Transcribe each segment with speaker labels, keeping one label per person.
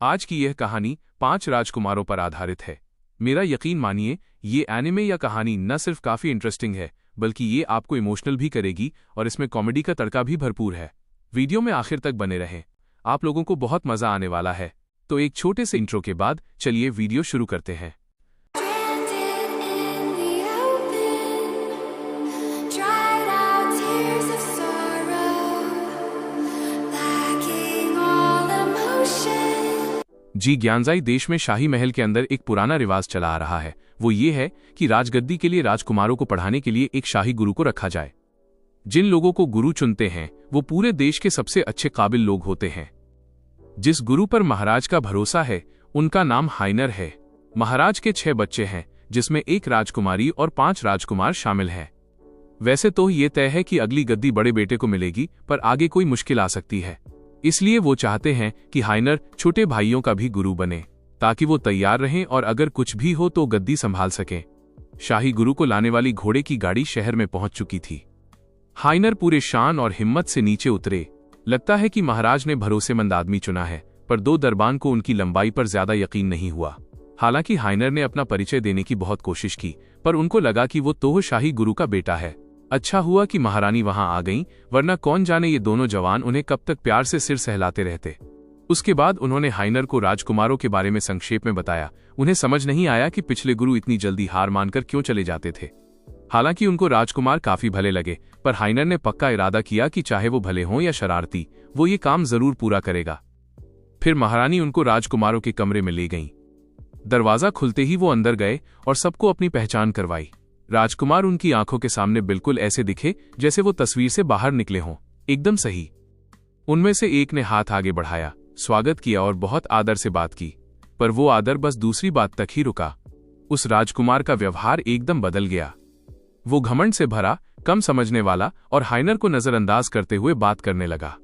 Speaker 1: आज की यह कहानी 5 राजकुमारों पर आधारित है। मेरा यकीन मानिए, ये एनिमे या कहानी न सिर्फ काफी इंटरेस्टिंग है, बल्कि ये आपको इमोशनल भी करेगी और इसमें कॉमेडी का तड़का भी भरपूर है। वीडियो में आखिर तक बने रहें, आप लोगों को बहुत मजा आने वाला है। तो एक छोटे से इंट्रो के बाद चलिए वीडियो शुरू करते हैं। जी ज्ञानजाई देश में शाही महल के अंदर एक पुराना रिवाज चला आ रहा है। वो ये है कि राजगद्दी के लिए राजकुमारों को पढ़ाने के लिए एक शाही गुरु को रखा जाए। जिन लोगों को गुरु चुनते हैं वो पूरे देश के सबसे अच्छे काबिल लोग होते हैं। जिस गुरु पर महाराज का भरोसा है उनका नाम हाइनर है। महाराज के 6 बच्चे हैं, जिसमें 1 राजकुमारी और 5 राजकुमार शामिल हैं। वैसे तो ये तय है कि अगली गद्दी बड़े बेटे को मिलेगी, पर आगे कोई मुश्किल आ सकती है। इसलिए वो चाहते हैं कि हाइनर छोटे भाइयों का भी गुरु बने, ताकि वो तैयार रहें और अगर कुछ भी हो तो गद्दी संभाल सकें। शाही गुरु को लाने वाली घोड़े की गाड़ी शहर में पहुंच चुकी थी। हाइनर पूरे शान और हिम्मत से नीचे उतरे। लगता है कि महाराज ने भरोसेमंद आदमी चुना है, पर 2 दरबान को उनकी लंबाई पर ज्यादा यकीन नहीं हुआ। हालांकि हाइनर ने अपना परिचय देने की बहुत कोशिश की, पर उनको लगा कि वो तो शाही गुरु का बेटा है। अच्छा हुआ कि महारानी वहां आ गईं, वरना कौन जाने ये दोनों जवान उन्हें कब तक प्यार से सिर सहलाते रहते। उसके बाद उन्होंने हाइनर को राजकुमारों के बारे में संक्षेप में बताया। उन्हें समझ नहीं आया कि पिछले गुरु इतनी जल्दी हार मानकर क्यों चले जाते थे। हालांकि उनको राजकुमार काफी भले लगे, पर हाइनर ने पक्का इरादा किया कि चाहे वो भले हों या शरारती, वो ये काम जरूर पूरा करेगा। फिर महारानी उनको राजकुमारों के कमरे में ले गईं। दरवाजा खुलते ही वो अंदर गए और सबको अपनी पहचान करवाई। राजकुमार उनकी आंखों के सामने बिल्कुल ऐसे दिखे जैसे वो तस्वीर से बाहर निकले हों, एकदम सही। उनमें से एक ने हाथ आगे बढ़ाया, स्वागत किया और बहुत आदर से बात की, पर वो आदर बस दूसरी बात तक ही रुका। उस राजकुमार का व्यवहार एकदम बदल गया। वो घमंड से भरा, कम समझने वाला और हाइनर को नजरअंदाज करते हुए बात करने लगा।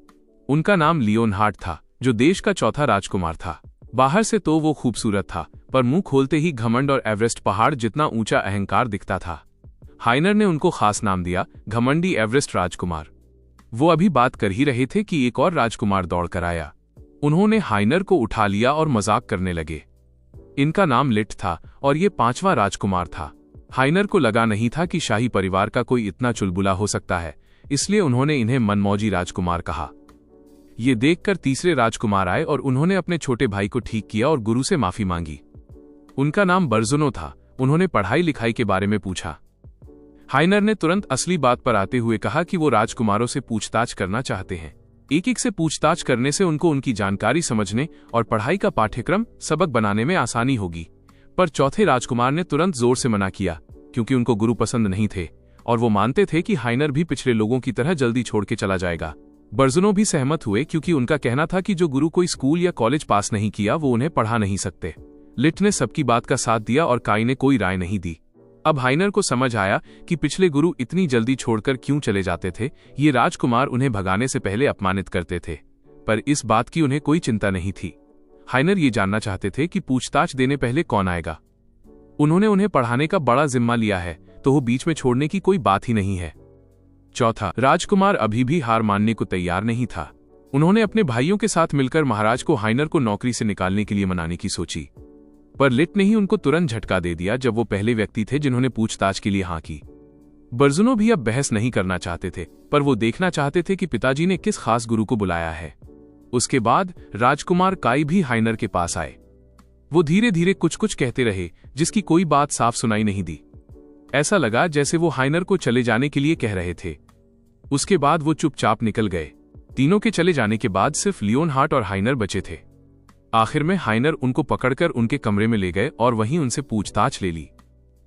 Speaker 1: उनका नाम लियोनहार्ट था, जो देश का 4था राजकुमार था। बाहर से तो वो खूबसूरत था, पर मुंह खोलते ही घमंड और एवरेस्ट पहाड़ जितना ऊंचा अहंकार दिखता था। हाइनर ने उनको खास नाम दिया, घमंडी एवरेस्ट राजकुमार। वो अभी बात कर ही रहे थे कि एक और राजकुमार दौड़ कर आया। उन्होंने हाइनर को उठा लिया और मजाक करने लगे। इनका नाम लिट था और ये 5वां राजकुमार था। हाइनर को लगा नहीं था कि शाही परिवार का कोई इतना चुलबुला हो सकता है, इसलिए उन्होंने इन्हें मनमौजी राजकुमार कहा। ये देखकर तीसरे राजकुमार आए और उन्होंने अपने छोटे भाई को ठीक किया और गुरु से माफी मांगी। उनका नाम बर्जुनो था। उन्होंने पढ़ाई लिखाई के बारे में पूछा। हाइनर ने तुरंत असली बात पर आते हुए कहा कि वो राजकुमारों से पूछताछ करना चाहते हैं। एक एक से पूछताछ करने से उनको उनकी जानकारी समझने और पढ़ाई का पाठ्यक्रम सबक बनाने में आसानी होगी। पर चौथे राजकुमार ने तुरंत जोर से मना किया, क्योंकि उनको गुरु पसंद नहीं थे और वो मानते थे कि हाइनर भी पिछले लोगों की तरह जल्दी छोड़ के चला जाएगा। बर्जुनो भी सहमत हुए, क्योंकि उनका कहना था कि जो गुरु कोई स्कूल या कॉलेज पास नहीं किया वो उन्हें पढ़ा नहीं सकते। लिट ने सबकी बात का साथ दिया और काई ने कोई राय नहीं दी। अब हाइनर को समझ आया कि पिछले गुरु इतनी जल्दी छोड़कर क्यों चले जाते थे। ये राजकुमार उन्हें भगाने से पहले अपमानित करते थे, पर इस बात की उन्हें कोई चिंता नहीं थी। हाइनर ये जानना चाहते थे कि पूछताछ देने पहले कौन आएगा। उन्होंने उन्हें पढ़ाने का बड़ा जिम्मा लिया है, तो वो बीच में छोड़ने की कोई बात ही नहीं है। चौथा राजकुमार अभी भी हार मानने को तैयार नहीं था। उन्होंने अपने भाइयों के साथ मिलकर महाराज को हाइनर को नौकरी से निकालने के लिए मनाने की सोची, पर लिट ने ही उनको तुरंत झटका दे दिया, जब वो पहले व्यक्ति थे जिन्होंने पूछताछ के लिए हाँ की। बर्जुनो भी अब बहस नहीं करना चाहते थे, पर वो देखना चाहते थे कि पिताजी ने किस खास गुरु को बुलाया है। उसके बाद राजकुमार काई भी हाइनर के पास आए। वो धीरे धीरे कुछ कुछ कहते रहे, जिसकी कोई बात साफ सुनाई नहीं दी। ऐसा लगा जैसे वो हाइनर को चले जाने के लिए कह रहे थे। उसके बाद वो चुपचाप निकल गए। तीनों के चले जाने के बाद सिर्फ लियोनहार्ट और हाइनर बचे थे। आखिर में हाइनर उनको पकड़कर उनके कमरे में ले गए और वहीं उनसे पूछताछ ले ली।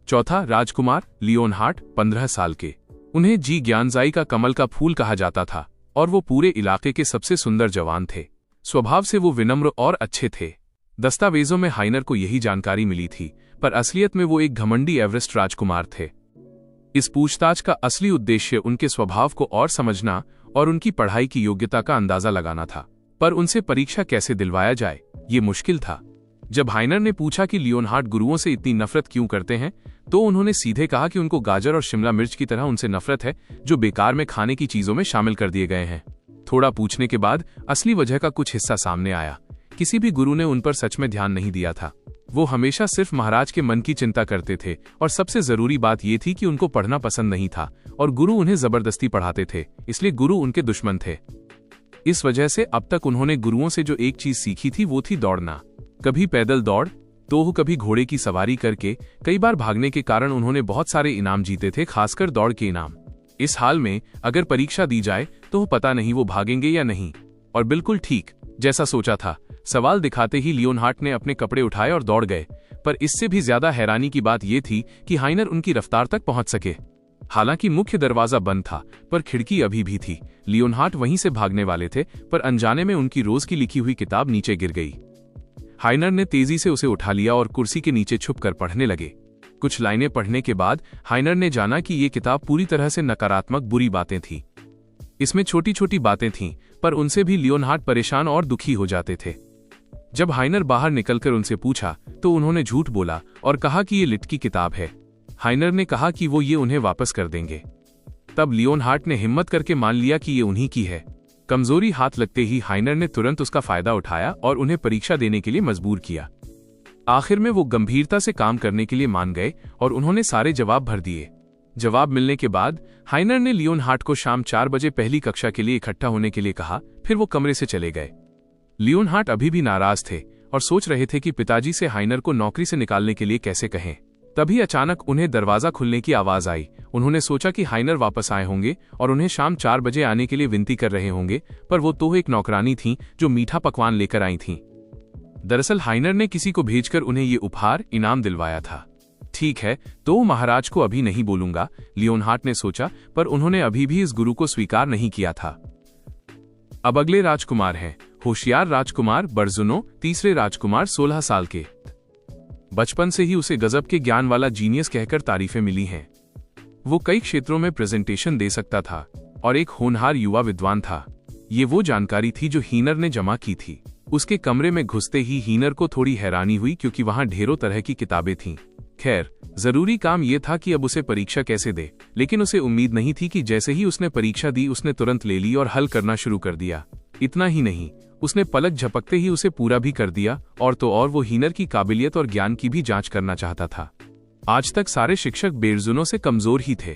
Speaker 1: चौथा राजकुमार लियोनहार्ट 15 साल के। उन्हें जी ज्ञानजाई का कमल का फूल कहा जाता था और वो पूरे इलाके के सबसे सुंदर जवान थे। स्वभाव से वो विनम्र और अच्छे थे। दस्तावेजों में हाइनर को यही जानकारी मिली थी, पर असलियत में वो एक घमंडी एवरेस्ट राजकुमार थे। इस पूछताछ का असली उद्देश्य उनके स्वभाव को और समझना और उनकी पढ़ाई की योग्यता का अंदाजा लगाना था। पर उनसे परीक्षा कैसे दिलवाया जाए, ये मुश्किल था। जब हाइनर ने पूछा कि लियोनहार्ट गुरुओं से इतनी नफरत क्यों करते हैं, तो उन्होंने सीधे कहा कि उनको गाजर और शिमला मिर्च की तरह उनसे नफरत है, जो बेकार में खाने की चीजों में शामिल कर दिए गए हैं। थोड़ा पूछने के बाद असली वजह का कुछ हिस्सा सामने आया। किसी भी गुरु ने उन पर सच में ध्यान नहीं दिया था। वो हमेशा सिर्फ महाराज के मन की चिंता करते थे और सबसे जरूरी बात ये थी कि उनको पढ़ना पसंद नहीं था और गुरु उन्हें जबरदस्ती पढ़ाते थे, इसलिए गुरु उनके दुश्मन थे। इस वजह से अब तक उन्होंने गुरुओं से जो एक चीज सीखी थी वो थी दौड़ना। कभी पैदल दौड़ तो कभी घोड़े की सवारी करके, कई बार भागने के कारण उन्होंने बहुत सारे इनाम जीते थे, खासकर दौड़ के इनाम। इस हाल में अगर परीक्षा दी जाए तो पता नहीं वो भागेंगे या नहीं। और बिल्कुल ठीक जैसा सोचा था, सवाल दिखाते ही लियोनहार्ट ने अपने कपड़े उठाए और दौड़ गए। पर इससे भी ज्यादा हैरानी की बात यह थी कि हाइनर उनकी रफ्तार तक पहुंच सके। हालांकि मुख्य दरवाजा बंद था पर खिड़की अभी भी थी। लियोनहार्ट वहीं से भागने वाले थे पर अनजाने में उनकी रोज की लिखी हुई किताब नीचे गिर गई। हाइनर ने तेजी से उसे उठा लिया और कुर्सी के नीचे छुपकर पढ़ने लगे। कुछ लाइनें पढ़ने के बाद हाइनर ने जाना कि ये किताब पूरी तरह से नकारात्मक बुरी बातें थी। इसमें छोटी छोटी बातें थीं, पर उनसे भी लियोनहार्ट परेशान और दुखी हो जाते थे। जब हाइनर बाहर निकलकर उनसे पूछा तो उन्होंने झूठ बोला और कहा कि ये लिट की किताब है। हाइनर ने कहा कि वो ये उन्हें वापस कर देंगे। तब लियोनहार्ट ने हिम्मत करके मान लिया कि ये उन्हीं की है। कमजोरी हाथ लगते ही हाइनर ने तुरंत उसका फायदा उठाया और उन्हें परीक्षा देने के लिए मजबूर किया। आखिर में वो गंभीरता से काम करने के लिए मान गए और उन्होंने सारे जवाब भर दिए। जवाब मिलने के बाद हाइनर ने लियोनहार्ट को शाम 4 बजे पहली कक्षा के लिए इकट्ठा होने के लिए कहा, फिर वो कमरे से चले गए। लियोनहार्ट अभी भी नाराज थे और सोच रहे थे कि पिताजी से हाइनर को नौकरी से निकालने के लिए कैसे कहें। तभी अचानक उन्हें दरवाजा खुलने की आवाज आई। उन्होंने सोचा कि हाइनर वापस आए होंगे और उन्हें शाम 4 बजे आने के लिए विनती कर रहे होंगे, पर वो तो एक नौकरानी थीं जो मीठा पकवान लेकर आई थीं। दरअसल हाइनर ने किसी को भेजकर उन्हें ये उपहार इनाम दिलवाया था। ठीक है, तो महाराज को अभी नहीं बोलूंगा, लियोनहार्ट ने सोचा, पर उन्होंने अभी भी इस गुरु को स्वीकार नहीं किया था। अब अगले राजकुमार हैं होशियार राजकुमार बर्जुनो, तीसरे राजकुमार 16 साल के। बचपन से ही उसे गजब के ज्ञान वाला जीनियस कहकर तारीफें मिली हैं। वो कई क्षेत्रों में प्रेजेंटेशन दे सकता था और एक होनहार युवा विद्वान था। ये वो जानकारी थी जो हीनर ने जमा की थी। उसके कमरे में घुसते ही हीनर को थोड़ी हैरानी हुई क्योंकि वहां ढेरों तरह की किताबें थीं। खैर, जरूरी काम यह था कि अब उसे परीक्षा कैसे दे, लेकिन उसे उम्मीद नहीं थी कि जैसे ही उसने परीक्षा दी उसने तुरंत ले ली और हल करना शुरू कर दिया। इतना ही नहीं, उसने पलक झपकते ही उसे पूरा भी कर दिया। और तो और वो हीनर की काबिलियत और ज्ञान की भी जांच करना चाहता था। आज तक सारे शिक्षक बेरजुनो से कमजोर ही थे।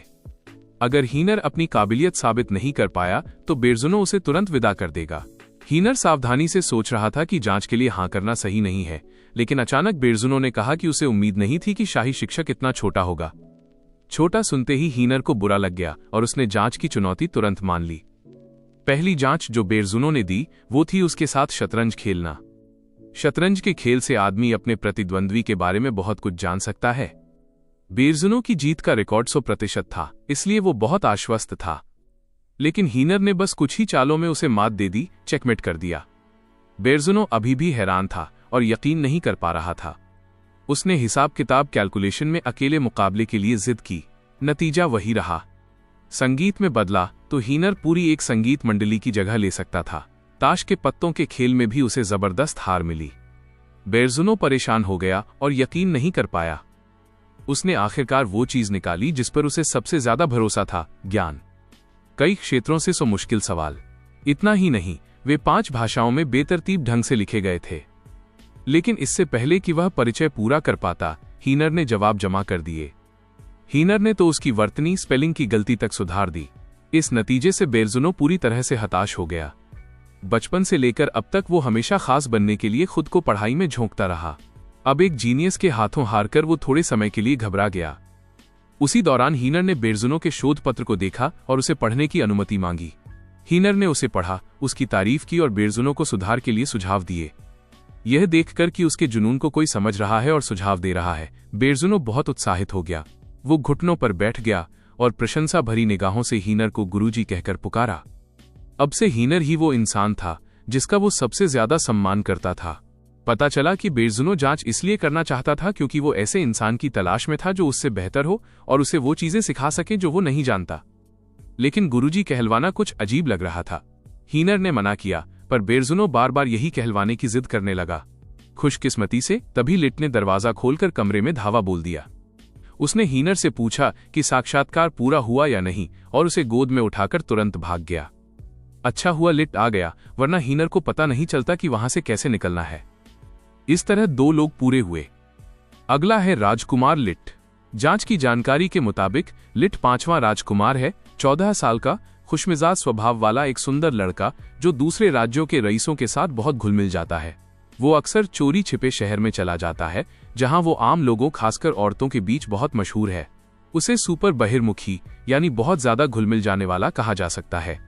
Speaker 1: अगर हीनर अपनी काबिलियत साबित नहीं कर पाया तो बेरजुनो उसे तुरंत विदा कर देगा। हीनर सावधानी से सोच रहा था कि जांच के लिए हाँ करना सही नहीं है, लेकिन अचानक बेरजुनो ने कहा कि उसे उम्मीद नहीं थी कि शाही शिक्षक इतना छोटा होगा। छोटा सुनते ही हीनर को बुरा लग गया और उसने जांच की चुनौती तुरंत मान ली। पहली जांच जो बेरजुनो ने दी वो थी उसके साथ शतरंज खेलना। शतरंज के खेल से आदमी अपने प्रतिद्वंद्वी के बारे में बहुत कुछ जान सकता है। बेरजुनो की जीत का रिकॉर्ड 100% था, इसलिए वो बहुत आश्वस्त था। लेकिन हीनर ने बस कुछ ही चालों में उसे मात दे दी, चेकमेट कर दिया। बेरजुनो अभी भी हैरान था और यकीन नहीं कर पा रहा था। उसने हिसाब किताब कैलकुलेशन में अकेले मुकाबले के लिए जिद की। नतीजा वही रहा। संगीत में बदला तो हीनर पूरी एक संगीत मंडली की जगह ले सकता था। ताश के पत्तों के खेल में भी उसे जबरदस्त हार मिली। बेरजुनो परेशान हो गया और यकीन नहीं कर पाया। उसने आखिरकार वो चीज निकाली जिस पर उसे सबसे ज्यादा भरोसा था, ज्ञान। कई क्षेत्रों से 100 मुश्किल सवाल। इतना ही नहीं, वे 5 भाषाओं में बेतरतीब ढंग से लिखे गए थे। लेकिन इससे पहले कि वह परिचय पूरा कर पाता, हीनर ने जवाब जमा कर दिए। हीनर ने तो उसकी वर्तनी, स्पेलिंग की गलती तक सुधार दी। इस नतीजे से बेरजुनो पूरी तरह से हताश हो गया। बचपन से लेकर अब तक वो हमेशा खास बनने के लिए खुद को पढ़ाई में झोंकता रहा। अब एक जीनियस के हाथों हारकर वो थोड़े समय के लिए घबरा गया। उसी दौरान हीनर ने बेरजुनो के शोध पत्र को देखा और उसे पढ़ने की अनुमति मांगी। हीनर ने उसे पढ़ा, उसकी तारीफ की और बेरजुनो को सुधार के लिए सुझाव दिए। यह देखकर कि उसके जुनून को कोई समझ रहा है और सुझाव दे रहा है, बेरजुनो बहुत उत्साहित हो गया। वो घुटनों पर बैठ गया और प्रशंसा भरी निगाहों से हीनर को गुरुजी कहकर पुकारा। अब से हीनर ही वो इंसान था जिसका वो सबसे ज्यादा सम्मान करता था। पता चला कि बेरजुनो जांच इसलिए करना चाहता था क्योंकि वो ऐसे इंसान की तलाश में था जो उससे बेहतर हो और उसे वो चीजें सिखा सके जो वो नहीं जानता। लेकिन गुरुजी कहलवाना कुछ अजीब लग रहा था। हीनर ने मना किया, पर बेरजुनो बार बार यही कहलवाने की जिद करने लगा। खुशकिस्मती से तभी लिट ने दरवाजा खोलकर कमरे में धावा बोल दिया। उसने हीनर से पूछा कि साक्षात्कार पूरा हुआ या नहीं और उसे गोद में उठाकर तुरंत भाग गया। अच्छा हुआ लिट आ गया, वरना हीनर को पता नहीं चलता कि वहां से कैसे निकलना है। इस तरह 2 लोग पूरे हुए। अगला है राजकुमार लिट। जांच की जानकारी के मुताबिक लिट 5वां राजकुमार है, 14 साल का, खुशमिजाज स्वभाव वाला एक सुंदर लड़का जो दूसरे राज्यों के रईसों के साथ बहुत घुल मिल जाता है। वो अक्सर चोरी छिपे शहर में चला जाता है, जहां वो आम लोगों खासकर औरतों के बीच बहुत मशहूर है। उसे सुपर बहिर्मुखी यानी बहुत ज्यादा घुल मिल जाने वाला कहा जा सकता है।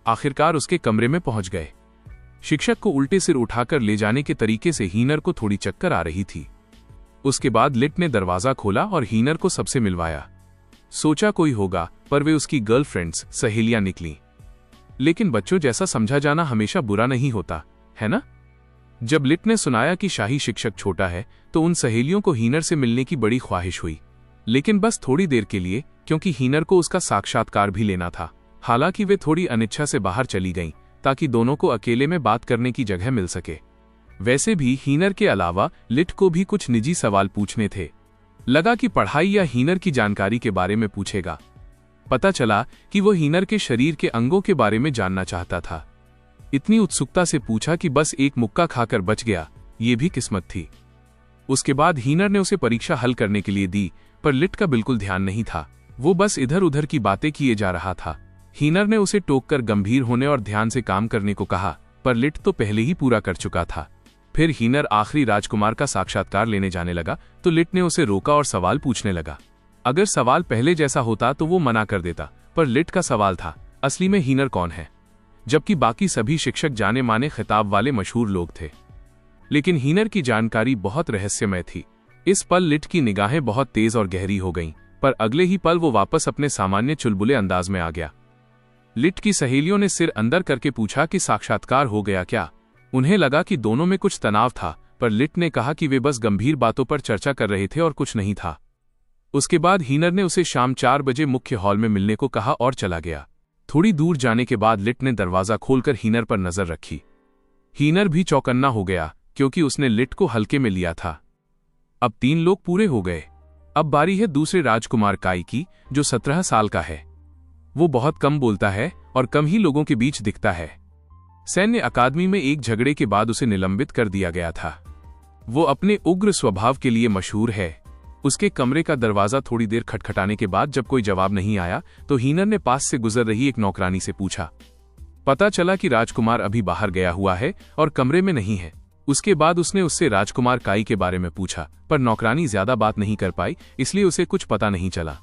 Speaker 1: आखिरकार उसके कमरे में पहुंच गए। शिक्षक को उल्टे सिर उठाकर ले जाने के तरीके से हीनर को थोड़ी चक्कर आ रही थी। उसके बाद लिट ने दरवाजा खोला और हीनर को सबसे मिलवाया। सोचा कोई होगा, पर वे उसकी गर्लफ्रेंड्स, सहेलियां निकली। लेकिन बच्चों जैसा समझा जाना हमेशा बुरा नहीं होता, है ना? जब लिट ने सुनाया कि शाही शिक्षक छोटा है, तो उन सहेलियों को हीनर से मिलने की बड़ी ख्वाहिश हुई, लेकिन बस थोड़ी देर के लिए, क्योंकि हीनर को उसका साक्षात्कार भी लेना था। हालांकि वे थोड़ी अनिच्छा से बाहर चली गईं, ताकि दोनों को अकेले में बात करने की जगह मिल सके। वैसे भी हीनर के अलावा लिट को भी कुछ निजी सवाल पूछने थे। लगा कि पढ़ाई या हीनर की जानकारी के बारे में पूछेगा। पता चला कि वो हीनर के शरीर के अंगों के बारे में जानना चाहता था। इतनी उत्सुकता से पूछा कि बस एक मुक्का खाकर बच गया, ये भी किस्मत थी। उसके बाद हीनर ने उसे परीक्षा हल करने के लिए दी, पर लिट का बिल्कुल ध्यान नहीं था। वो बस इधर उधर की बातें किए जा रहा था। हीनर ने उसे टोककर गंभीर होने और ध्यान से काम करने को कहा, पर लिट तो पहले ही पूरा कर चुका था। फिर हीनर आखिरी राजकुमार का साक्षात्कार लेने जाने लगा, तो लिट ने उसे रोका और सवाल पूछने लगा। अगर सवाल पहले जैसा होता तो वो मना कर देता, पर लिट का सवाल था, असली में हीनर कौन है? जबकि बाकी सभी शिक्षक जाने माने खिताब वाले मशहूर लोग थे। लेकिन हीनर की जानकारी बहुत रहस्यमय थी। इस पल लिट की निगाहें बहुत तेज और गहरी हो गईं, पर अगले ही पल वो वापस अपने सामान्य चुलबुले अंदाज में आ गया। लिट की सहेलियों ने सिर अंदर करके पूछा कि साक्षात्कार हो गया क्या? उन्हें लगा कि दोनों में कुछ तनाव था, पर लिट ने कहा कि वे बस गंभीर बातों पर चर्चा कर रहे थे और कुछ नहीं था। उसके बाद हीनर ने उसे शाम 4 बजे मुख्य हॉल में मिलने को कहा और चला गया। थोड़ी दूर जाने के बाद लिट ने दरवाजा खोलकर हीनर पर नजर रखी। हीनर भी चौकन्ना हो गया, क्योंकि उसने लिट को हल्के में लिया था। अब 3 लोग पूरे हो गए। अब बारी है दूसरे राजकुमार काई की, जो 17 साल का है। वो बहुत कम बोलता है और कम ही लोगों के बीच दिखता है। सैन्य अकादमी में एक झगड़े के बाद उसे निलंबित कर दिया गया था। वो अपने उग्र स्वभाव के लिए मशहूर है। उसके कमरे का दरवाजा थोड़ी देर खटखटाने के बाद जब कोई जवाब नहीं आया, तो हीनर ने पास से गुजर रही एक नौकरानी से पूछा। पता चला कि राजकुमार अभी बाहर गया हुआ है और कमरे में नहीं है। उसके बाद उसने उससे राजकुमार काई के बारे में पूछा, पर नौकरानी ज्यादा बात नहीं कर पाई, इसलिए उसे कुछ पता नहीं चला।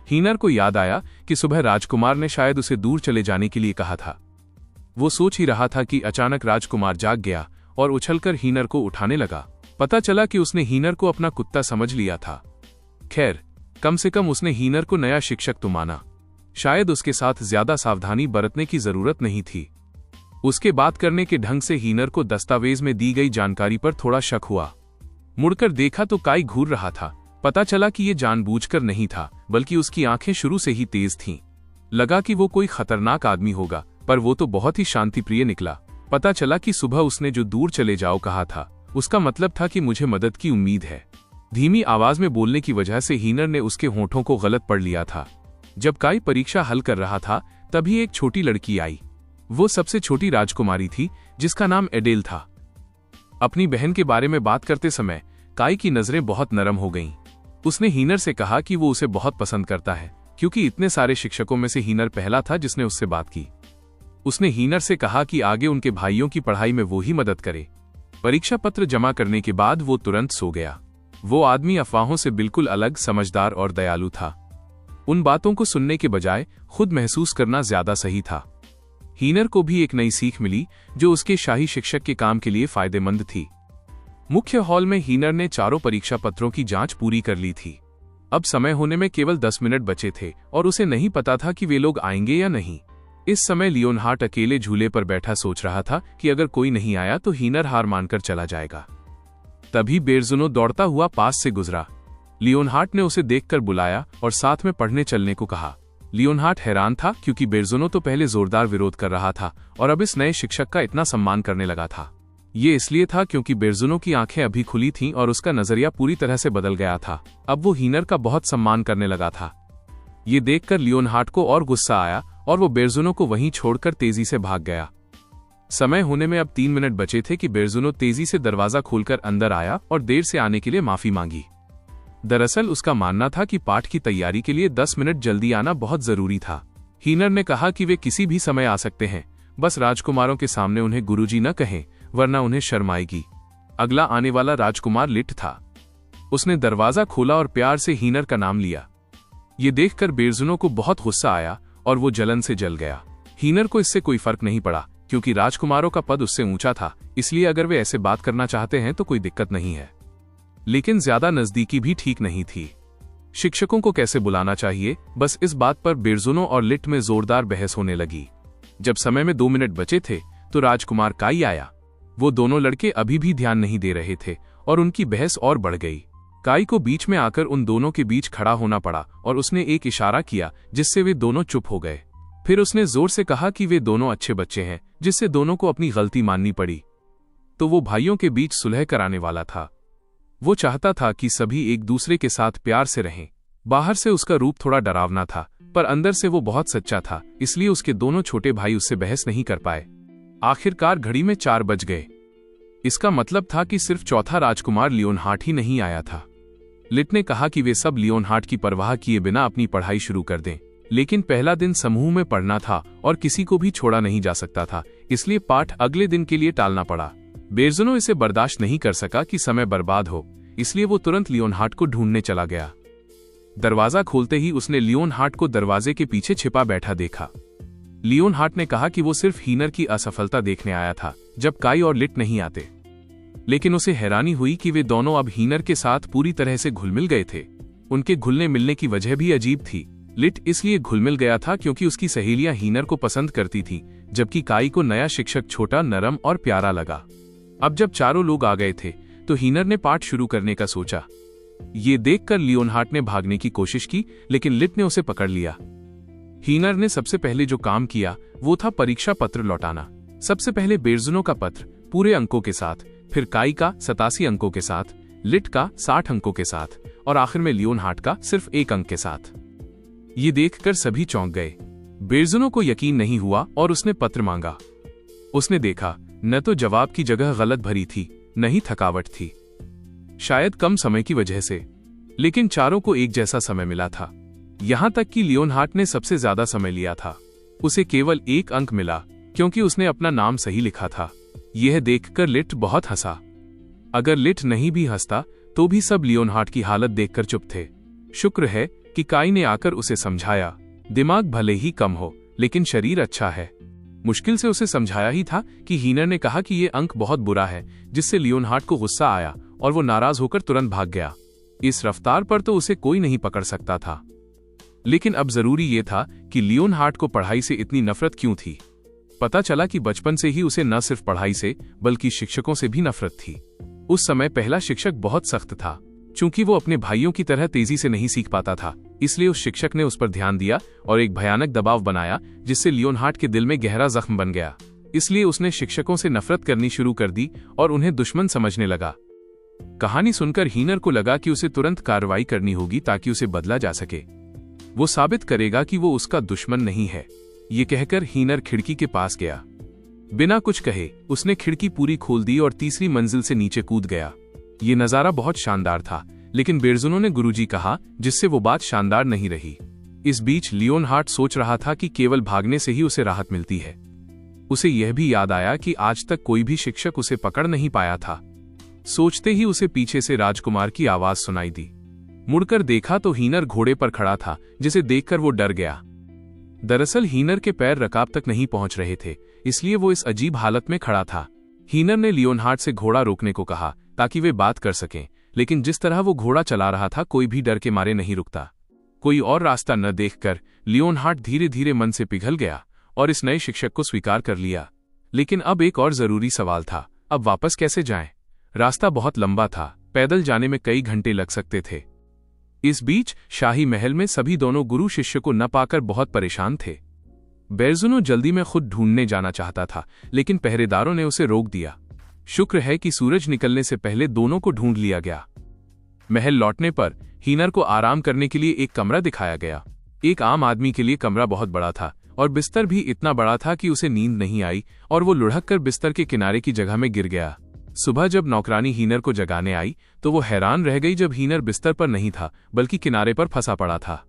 Speaker 1: हीनर को याद आया कि सुबह राजकुमार ने शायद उसे दूर चले जाने के लिए कहा था। वो सोच ही रहा था कि अचानक राजकुमार जाग गया और उछलकर हीनर को उठाने लगा। पता चला कि उसने हीनर को अपना कुत्ता समझ लिया था। खैर, कम से कम उसने हीनर को नया शिक्षक तो माना। शायद उसके साथ ज्यादा सावधानी बरतने की जरूरत नहीं थी। उसके बात करने के ढंग से हीनर को दस्तावेज में दी गई जानकारी पर थोड़ा शक हुआ। मुड़कर देखा तो काई घूर रहा था। पता चला कि ये जानबूझकर नहीं था, बल्कि उसकी आंखें शुरू से ही तेज थीं। लगा कि वो कोई खतरनाक आदमी होगा, पर वो तो बहुत ही शांतिप्रिय निकला। पता चला कि सुबह उसने जो दूर चले जाओ कहा था, उसका मतलब था कि मुझे मदद की उम्मीद है। धीमी आवाज में बोलने की वजह से हीनर ने उसके होठों को गलत पढ़ लिया था। जब काई परीक्षा हल कर रहा था, तभी एक छोटी लड़की आई। वो सबसे छोटी राजकुमारी थी, जिसका नाम एडेल था। अपनी बहन के बारे में बात करते समय काई की नजरें बहुत नरम हो गईं। उसने हीनर से कहा कि वो उसे बहुत पसंद करता है, क्योंकि इतने सारे शिक्षकों में से हीनर पहला था जिसने उससे बात की। उसने हीनर से कहा कि आगे उनके भाइयों की पढ़ाई में वो ही मदद करे। परीक्षा पत्र जमा करने के बाद वो तुरंत सो गया। वो आदमी अफवाहों से बिल्कुल अलग, समझदार और दयालु था। उन बातों को सुनने के बजाय खुद महसूस करना ज्यादा सही था। हीनर को भी एक नई सीख मिली, जो उसके शाही शिक्षक के काम के लिए फायदेमंद थी। मुख्य हॉल में हीनर ने चारों परीक्षा पत्रों की जांच पूरी कर ली थी। अब समय होने में केवल 10 मिनट बचे थे और उसे नहीं पता था कि वे लोग आएंगे या नहीं। इस समय लियोनहार्ट अकेले झूले पर बैठा सोच रहा था कि अगर कोई नहीं आया तो हीनर हार मानकर चला जाएगा। तभी बेरजुनो दौड़ता हुआ पास से गुजरा। लियोनहार्ट ने उसे देखकर बुलाया और साथ में पढ़ने चलने को कहा। लियोनहार्ट हैरान था, क्योंकि बेरजुनो तो पहले जोरदार विरोध कर रहा था और अब इस नए शिक्षक का इतना सम्मान करने लगा था। ये इसलिए था क्योंकि बेरजुनो की आंखें अभी खुली थीं और उसका नजरिया पूरी तरह से बदल गया था। अब वो हीनर का बहुत सम्मान करने लगा था। ये देखकर लियोनहार्ट को और गुस्सा आया और वो बेरजुनो को वहीं छोड़कर तेजी से भाग गया। समय होने में अब 3 मिनट बचे थे कि बेरजुनो तेजी से दरवाजा खोलकर अंदर आया और देर से आने के लिए माफी मांगी। दरअसल उसका मानना था कि पाठ की तैयारी के लिए 10 मिनट जल्दी आना बहुत जरूरी था। हीनर ने कहा कि वे किसी भी समय आ सकते हैं, बस राजकुमारों के सामने उन्हें गुरुजी न कहें, वरना उन्हें शर्म आएगी। अगला आने वाला राजकुमार लिट था। उसने दरवाजा खोला और प्यार से हीनर का नाम लिया। ये देखकर बेरजुनो को बहुत गुस्सा आया और वो जलन से जल गया। हीनर को इससे कोई फर्क नहीं पड़ा, क्योंकि राजकुमारों का पद उससे ऊंचा था, इसलिए अगर वे ऐसे बात करना चाहते हैं तो कोई दिक्कत नहीं है। लेकिन ज्यादा नजदीकी भी ठीक नहीं थी। शिक्षकों को कैसे बुलाना चाहिए, बस इस बात पर बेरजुनो और लिट में जोरदार बहस होने लगी। जब समय में 2 मिनट बचे थे तो राजकुमार काई आया। वो दोनों लड़के अभी भी ध्यान नहीं दे रहे थे और उनकी बहस और बढ़ गई। काई को बीच में आकर उन दोनों के बीच खड़ा होना पड़ा और उसने एक इशारा किया जिससे वे दोनों चुप हो गए। फिर उसने जोर से कहा कि वे दोनों अच्छे बच्चे हैं, जिससे दोनों को अपनी गलती माननी पड़ी। तो वो भाइयों के बीच सुलह कराने वाला था। वो चाहता था कि सभी एक दूसरे के साथ प्यार से रहें। बाहर से उसका रूप थोड़ा डरावना था, पर अंदर से वो बहुत सच्चा था, इसलिए उसके दोनों छोटे भाई उससे बहस नहीं कर पाए। आखिरकार घड़ी में 4 बज गए। इसका मतलब था कि सिर्फ चौथा राजकुमार लियोनहार्ट ही नहीं आया था। लिट ने कहा कि वे सब लियोनहार्ट की परवाह किए बिना अपनी पढ़ाई शुरू कर दें, लेकिन पहला दिन समूह में पढ़ना था और किसी को भी छोड़ा नहीं जा सकता था, इसलिए पाठ अगले दिन के लिए टालना पड़ा। बेरजुनो इसे बर्दाश्त नहीं कर सका कि समय बर्बाद हो, इसलिए वो तुरंत लियोनहार्ट को ढूंढने चला गया। दरवाजा खोलते ही उसने लियोनहार्ट को दरवाजे के पीछे छिपा बैठा देखा। लियोनहार्ट ने कहा कि वो सिर्फ हीनर की असफलता देखने आया था जब काई और लिट नहीं आते, लेकिन उसे हैरानी हुई कि वे दोनों अब हीनर के साथ पूरी तरह से घुल-मिल गए थे। उनके घुलने मिलने की वजह भी अजीब थी। लिट इसलिए घुल-मिल गया था क्योंकि उसकी सहेलियां हीनर को पसंद करती थी, जबकि काई को नया शिक्षक छोटा, नरम और प्यारा लगा। अब जब चारों लोग आ गए थे तो हीनर ने पाठ शुरू करने का सोचा। ये देखकर लियोनहार्ट ने भागने की कोशिश की, लेकिन लिट ने उसे पकड़ लिया। हीनर ने सबसे पहले जो काम किया वो था परीक्षा पत्र लौटाना। सबसे पहले बेरजुनो का पत्र पूरे अंकों के साथ, फिर काई का 87 अंकों के साथ, लिट का 60 अंकों के साथ और आखिर में लियोनहार्ट का सिर्फ 1 अंक के साथ। ये देखकर सभी चौंक गए। बेरजुनो को यकीन नहीं हुआ और उसने पत्र मांगा। उसने देखा न तो जवाब की जगह गलत भरी थी, न ही थकावट थी, शायद कम समय की वजह से, लेकिन चारों को एक जैसा समय मिला था। यहां तक कि लियोनहार्ट ने सबसे ज्यादा समय लिया था। उसे केवल 1 अंक मिला क्योंकि उसने अपना नाम सही लिखा था। यह देखकर लिट बहुत हंसा। अगर लिट नहीं भी हंसता तो भी सब लियोनहार्ट की हालत देखकर चुप थे। शुक्र है कि काई ने आकर उसे समझाया। दिमाग भले ही कम हो, लेकिन शरीर अच्छा है। मुश्किल से उसे समझाया ही था कि हीनर ने कहा कि यह अंक बहुत बुरा है, जिससे लियोनहार्ट को गुस्सा आया और वो नाराज होकर तुरंत भाग गया। इस रफ्तार पर तो उसे कोई नहीं पकड़ सकता था। लेकिन अब जरूरी यह था कि लियोनहार्ट को पढ़ाई से इतनी नफरत क्यों थी। पता चला कि बचपन से ही उसे न सिर्फ पढ़ाई से बल्कि शिक्षकों से भी नफरत थी। उस समय पहला शिक्षक बहुत सख्त था। चूंकि वो अपने भाइयों की तरह तेजी से नहीं सीख पाता था, इसलिए उस शिक्षक ने उस पर ध्यान दिया और एक भयानक दबाव बनाया, जिससे लियोनहार्ट के दिल में गहरा जख्म बन गया। इसलिए उसने शिक्षकों से नफरत करनी शुरू कर दी और उन्हें दुश्मन समझने लगा। कहानी सुनकर हीनर को लगा कि उसे तुरंत कार्रवाई करनी होगी ताकि उसे बदला जा सके। वो साबित करेगा कि वो उसका दुश्मन नहीं है। ये कहकर हीनर खिड़की के पास गया। बिना कुछ कहे उसने खिड़की पूरी खोल दी और तीसरी मंजिल से नीचे कूद गया। ये नजारा बहुत शानदार था, लेकिन बेरजुनो ने गुरुजी कहा, जिससे वो बात शानदार नहीं रही। इस बीच लियोनहार्ट सोच रहा था कि केवल भागने से ही उसे राहत मिलती है। उसे यह भी याद आया कि आज तक कोई भी शिक्षक उसे पकड़ नहीं पाया था। सोचते ही उसे पीछे से राजकुमार की आवाज सुनाई दी। मुड़कर देखा तो हीनर घोड़े पर खड़ा था, जिसे देखकर वो डर गया। दरअसल हीनर के पैर रकाब तक नहीं पहुंच रहे थे, इसलिए वो इस अजीब हालत में खड़ा था। हीनर ने लियोनहार्ट से घोड़ा रोकने को कहा ताकि वे बात कर सकें, लेकिन जिस तरह वो घोड़ा चला रहा था कोई भी डर के मारे नहीं रुकता। कोई और रास्ता न देखकर लियोनहार्ट धीरे धीरे मन से पिघल गया और इस नए शिक्षक को स्वीकार कर लिया। लेकिन अब एक और जरूरी सवाल था, अब वापस कैसे जाएं? रास्ता बहुत लंबा था, पैदल जाने में कई घंटे लग सकते थे। इस बीच शाही महल में सभी दोनों गुरु शिष्य को न पाकर बहुत परेशान थे। बेरजुनो जल्दी में खुद ढूंढने जाना चाहता था, लेकिन पहरेदारों ने उसे रोक दिया। शुक्र है कि सूरज निकलने से पहले दोनों को ढूंढ लिया गया। महल लौटने पर हीनर को आराम करने के लिए एक कमरा दिखाया गया। एक आम आदमी के लिए कमरा बहुत बड़ा था और बिस्तर भी इतना बड़ा था कि उसे नींद नहीं आई और वो लुढ़क कर बिस्तर के किनारे की जगह में गिर गया। सुबह जब नौकरानी हीनर को जगाने आई तो वो हैरान रह गई जब हीनर बिस्तर पर नहीं था बल्कि किनारे पर फंसा पड़ा था।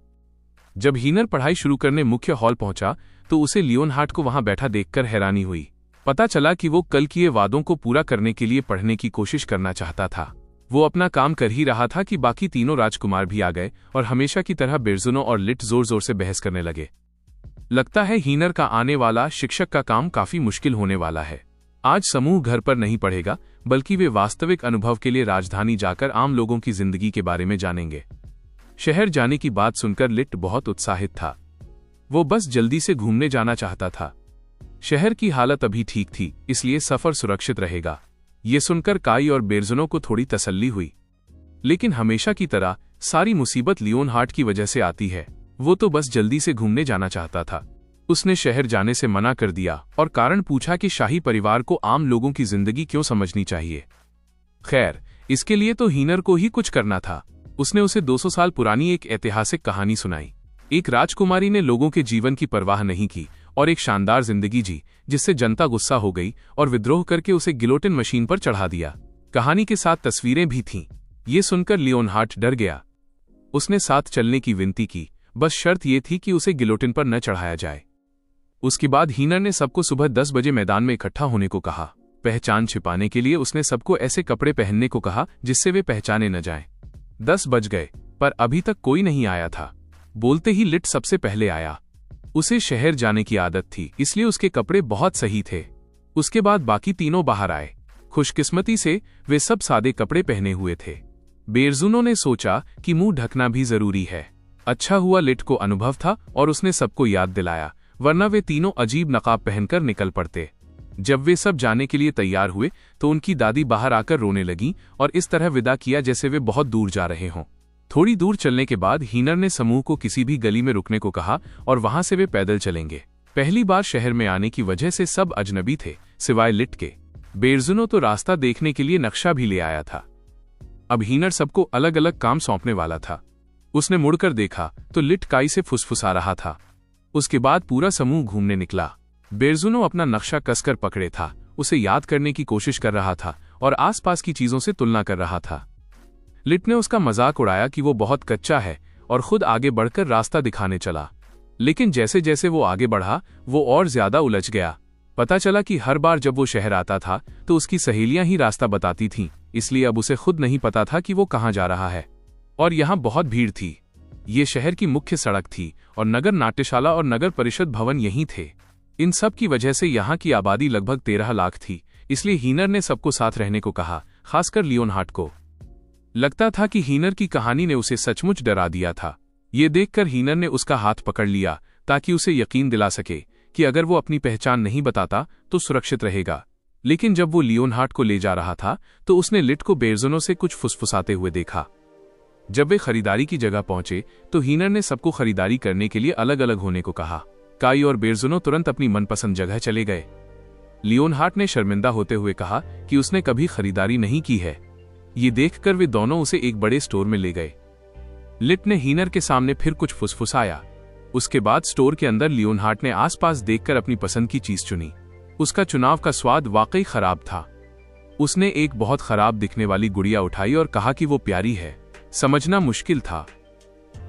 Speaker 1: जब हीनर पढ़ाई शुरू करने मुख्य हॉल पहुंचा तो उसे लियोनहार्ट को वहां बैठा देखकर हैरानी हुई। पता चला कि वो कल किए वादों को पूरा करने के लिए पढ़ने की कोशिश करना चाहता था। वो अपना काम कर ही रहा था कि बाकी तीनों राजकुमार भी आ गए और हमेशा की तरह बेरजुनो और लिट जोर जोर से बहस करने लगे। लगता है हीनर का आने वाला शिक्षक का काम काफी मुश्किल होने वाला है। आज समूह घर पर नहीं पढ़ेगा बल्कि वे वास्तविक अनुभव के लिए राजधानी जाकर आम लोगों की जिंदगी के बारे में जानेंगे। शहर जाने की बात सुनकर लिट बहुत उत्साहित था। वो बस जल्दी से घूमने जाना चाहता था। शहर की हालत अभी ठीक थी, इसलिए सफर सुरक्षित रहेगा। ये सुनकर काई और बेरजुनो को थोड़ी तसल्ली हुई। लेकिन हमेशा की तरह सारी मुसीबत लियोनहार्ट की वजह से आती है। वो तो बस जल्दी से घूमने जाना चाहता था। उसने शहर जाने से मना कर दिया और कारण पूछा कि शाही परिवार को आम लोगों की जिंदगी क्यों समझनी चाहिए। खैर, इसके लिए तो हीनर को ही कुछ करना था। उसने उसे 200 साल पुरानी एक ऐतिहासिक कहानी सुनाई। एक राजकुमारी ने लोगों के जीवन की परवाह नहीं की और एक शानदार जिंदगी जी, जिससे जनता गुस्सा हो गई और विद्रोह करके उसे गिलोटिन मशीन पर चढ़ा दिया। कहानी के साथ तस्वीरें भी थीं। ये सुनकर लियोनहार्ट डर गया। उसने साथ चलने की विनती की, बस शर्त यह थी कि उसे गिलोटिन पर न चढ़ाया जाए। उसके बाद हीनर ने सबको सुबह 10 बजे मैदान में इकट्ठा होने को कहा। पहचान छिपाने के लिए उसने सबको ऐसे कपड़े पहनने को कहा जिससे वे पहचाने न जाएं। 10 बज गए पर अभी तक कोई नहीं आया था। बोलते ही लिट सबसे पहले आया। उसे शहर जाने की आदत थी, इसलिए उसके कपड़े बहुत सही थे। उसके बाद बाकी तीनों बाहर आए। खुशकिस्मती से वे सब सादे कपड़े पहने हुए थे। बेरजुनो ने सोचा कि मुंह ढकना भी जरूरी है। अच्छा हुआ लिट को अनुभव था और उसने सबको याद दिलाया, वरना वे तीनों अजीब नकाब पहनकर निकल पड़ते। जब वे सब जाने के लिए तैयार हुए तो उनकी दादी बाहर आकर रोने लगी और इस तरह विदा किया जैसे वे बहुत दूर जा रहे हों। थोड़ी दूर चलने के बाद हीनर ने समूह को किसी भी गली में रुकने को कहा और वहां से वे पैदल चलेंगे। पहली बार शहर में आने की वजह से सब अजनबी थे, सिवाय लिट के। बेरजुनो तो रास्ता देखने के लिए नक्शा भी ले आया था। अब हीनर सबको अलग अलग काम सौंपने वाला था। उसने मुड़कर देखा तो लिट काई से फुसफुसा रहा था। उसके बाद पूरा समूह घूमने निकला। बेरजुनो अपना नक्शा कसकर पकड़े था, उसे याद करने की कोशिश कर रहा था और आसपास की चीजों से तुलना कर रहा था। लिट ने उसका मजाक उड़ाया कि वो बहुत कच्चा है और खुद आगे बढ़कर रास्ता दिखाने चला। लेकिन जैसे जैसे वो आगे बढ़ा वो और ज्यादा उलझ गया। पता चला कि हर बार जब वो शहर आता था तो उसकी सहेलियां ही रास्ता बताती थीं, इसलिए अब उसे खुद नहीं पता था कि वो कहाँ जा रहा है। और यहाँ बहुत भीड़ थी। ये शहर की मुख्य सड़क थी और नगर नाट्यशाला और नगर परिषद भवन यहीं थे। इन सब की वजह से यहाँ की आबादी लगभग 13 लाख थी, इसलिए हीनर ने सबको साथ रहने को कहा, खासकर लियोनहार्ट को। लगता था कि हीनर की कहानी ने उसे सचमुच डरा दिया था। ये देखकर हीनर ने उसका हाथ पकड़ लिया ताकि उसे यकीन दिला सके कि अगर वो अपनी पहचान नहीं बताता तो सुरक्षित रहेगा। लेकिन जब वो लियोनहार्ट को ले जा रहा था तो उसने लिट को बेरजुनो से कुछ फुसफुसाते हुए देखा। जब वे खरीदारी की जगह पहुंचे तो हीनर ने सबको खरीदारी करने के लिए अलग अलग होने को कहा। काई और बेरजुनो तुरंत अपनी मनपसंद जगह चले गए। लियोनहार्ट ने शर्मिंदा होते हुए कहा कि उसने कभी खरीदारी नहीं की है। ये देखकर वे दोनों उसे एक बड़े स्टोर में ले गए। लिट ने हीनर के सामने फिर कुछ फुसफुसाया। उसके बाद स्टोर के अंदर लियोनहार्ट ने आसपास देखकर अपनी पसंद की चीज चुनी। उसका चुनाव का स्वाद वाकई खराब था। उसने एक बहुत खराब दिखने वाली गुड़िया उठाई और कहा कि वो प्यारी है। समझना मुश्किल था।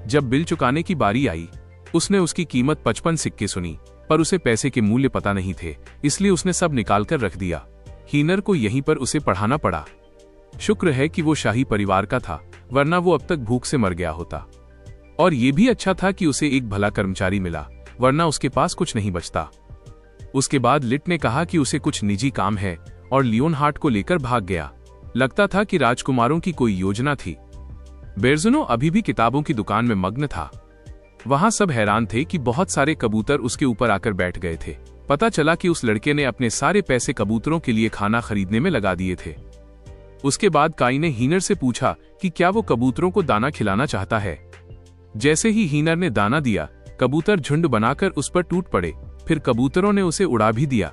Speaker 1: जब बिल चुकाने की बारी आई उसने उसकी कीमत 55 सिक्के सुनी, पर उसे पैसे के मूल्य पता नहीं थे, इसलिए उसने सब निकालकर रख दिया। हीनर को यहीं पर उसे पढ़ाना पड़ा। शुक्र है कि वो शाही परिवार का था, वरना वो अब तक भूख से मर गया होता। और ये भी अच्छा था कि उसे एक भला कर्मचारी मिला, वरना उसके पास कुछ नहीं बचता। उसके बाद लिट ने कहा कि उसे कुछ निजी काम है और लियोनहार्ट को लेकर भाग गया। लगता था कि राजकुमारों की कोई योजना थी। बेरजुनो अभी भी किताबों की दुकान में मग्न था। वहां सब हैरान थे कि बहुत सारे कबूतर उसके ऊपर आकर बैठ गए थे। पता चला कि उस लड़के ने अपने सारे पैसे कबूतरों के लिए खाना खरीदने में लगा दिए थे। उसके बाद काई ने हीनर से पूछा कि क्या वो कबूतरों को दाना खिलाना चाहता है। जैसे ही हीनर ने दाना दिया, कबूतर झुंड बनाकर उस पर टूट पड़े। फिर कबूतरों ने उसे उड़ा भी दिया।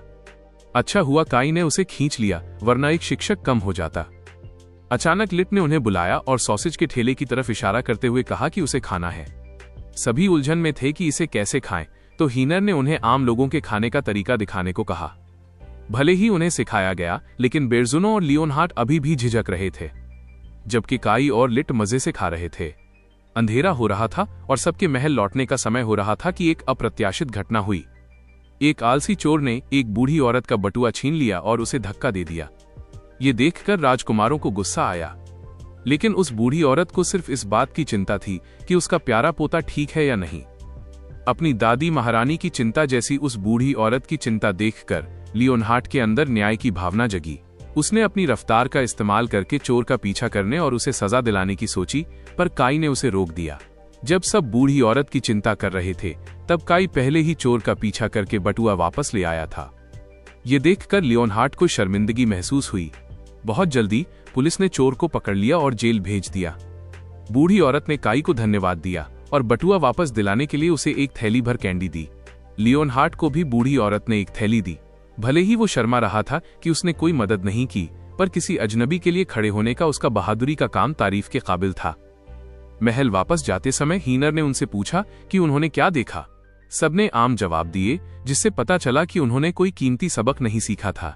Speaker 1: अच्छा हुआ काई ने उसे खींच लिया, वरना एक शिक्षक कम हो जाता। अचानक लिट ने उन्हें बुलाया और सॉसेज के ठेले की तरफ इशारा करते हुए कहा कि उसे खाना है। सभी उलझन में थे कि इसे कैसे खाएं, तो हीनर ने उन्हें आम लोगों के खाने का तरीका दिखाने को कहा। भले ही उन्हें सिखाया गया, लेकिन बेरजुनो और लियोनहार्ट अभी भी झिझक रहे थे, जबकि काई और लिट मजे से खा रहे थे। अंधेरा हो रहा था और सबके महल लौटने का समय हो रहा था कि एक अप्रत्याशित घटना हुई। एक आलसी चोर ने एक बूढ़ी औरत का बटुआ छीन लिया और उसे धक्का दे दिया। ये देखकर राजकुमारों को गुस्सा आया, लेकिन उस बूढ़ी औरत को सिर्फ इस बात की चिंता थी कि उसका प्यारा पोता ठीक है या नहीं। अपनी दादी महारानी की चिंता जैसी उस बूढ़ी औरत की चिंता देखकर लियोनहार्ट के अंदर न्याय की भावना जगी। उसने अपनी रफ्तार का इस्तेमाल करके चोर का पीछा करने और उसे सजा दिलाने की सोची, पर काई ने उसे रोक दिया। जब सब बूढ़ी औरत की चिंता कर रहे थे, तब काई पहले ही चोर का पीछा करके बटुआ वापस ले आया था। ये देखकर लियोनहार्ट को शर्मिंदगी महसूस हुई। बहुत जल्दी पुलिस ने चोर को पकड़ लिया और जेल भेज दिया। बूढ़ी औरत ने काई को धन्यवाद दिया और बटुआ वापस दिलाने के लिए उसे एक थैली भर कैंडी दी। लियोनहार्ट को भी बूढ़ी औरत ने एक थैली दी। भले ही वो शर्मा रहा था कि उसने कोई मदद नहीं की, पर किसी अजनबी के लिए खड़े होने का उसका बहादुरी का काम तारीफ के काबिल था। महल वापस जाते समय हीनर ने उनसे पूछा कि उन्होंने क्या देखा। सबने आम जवाब दिए, जिससे पता चला कि उन्होंने कोई कीमती सबक नहीं सीखा था।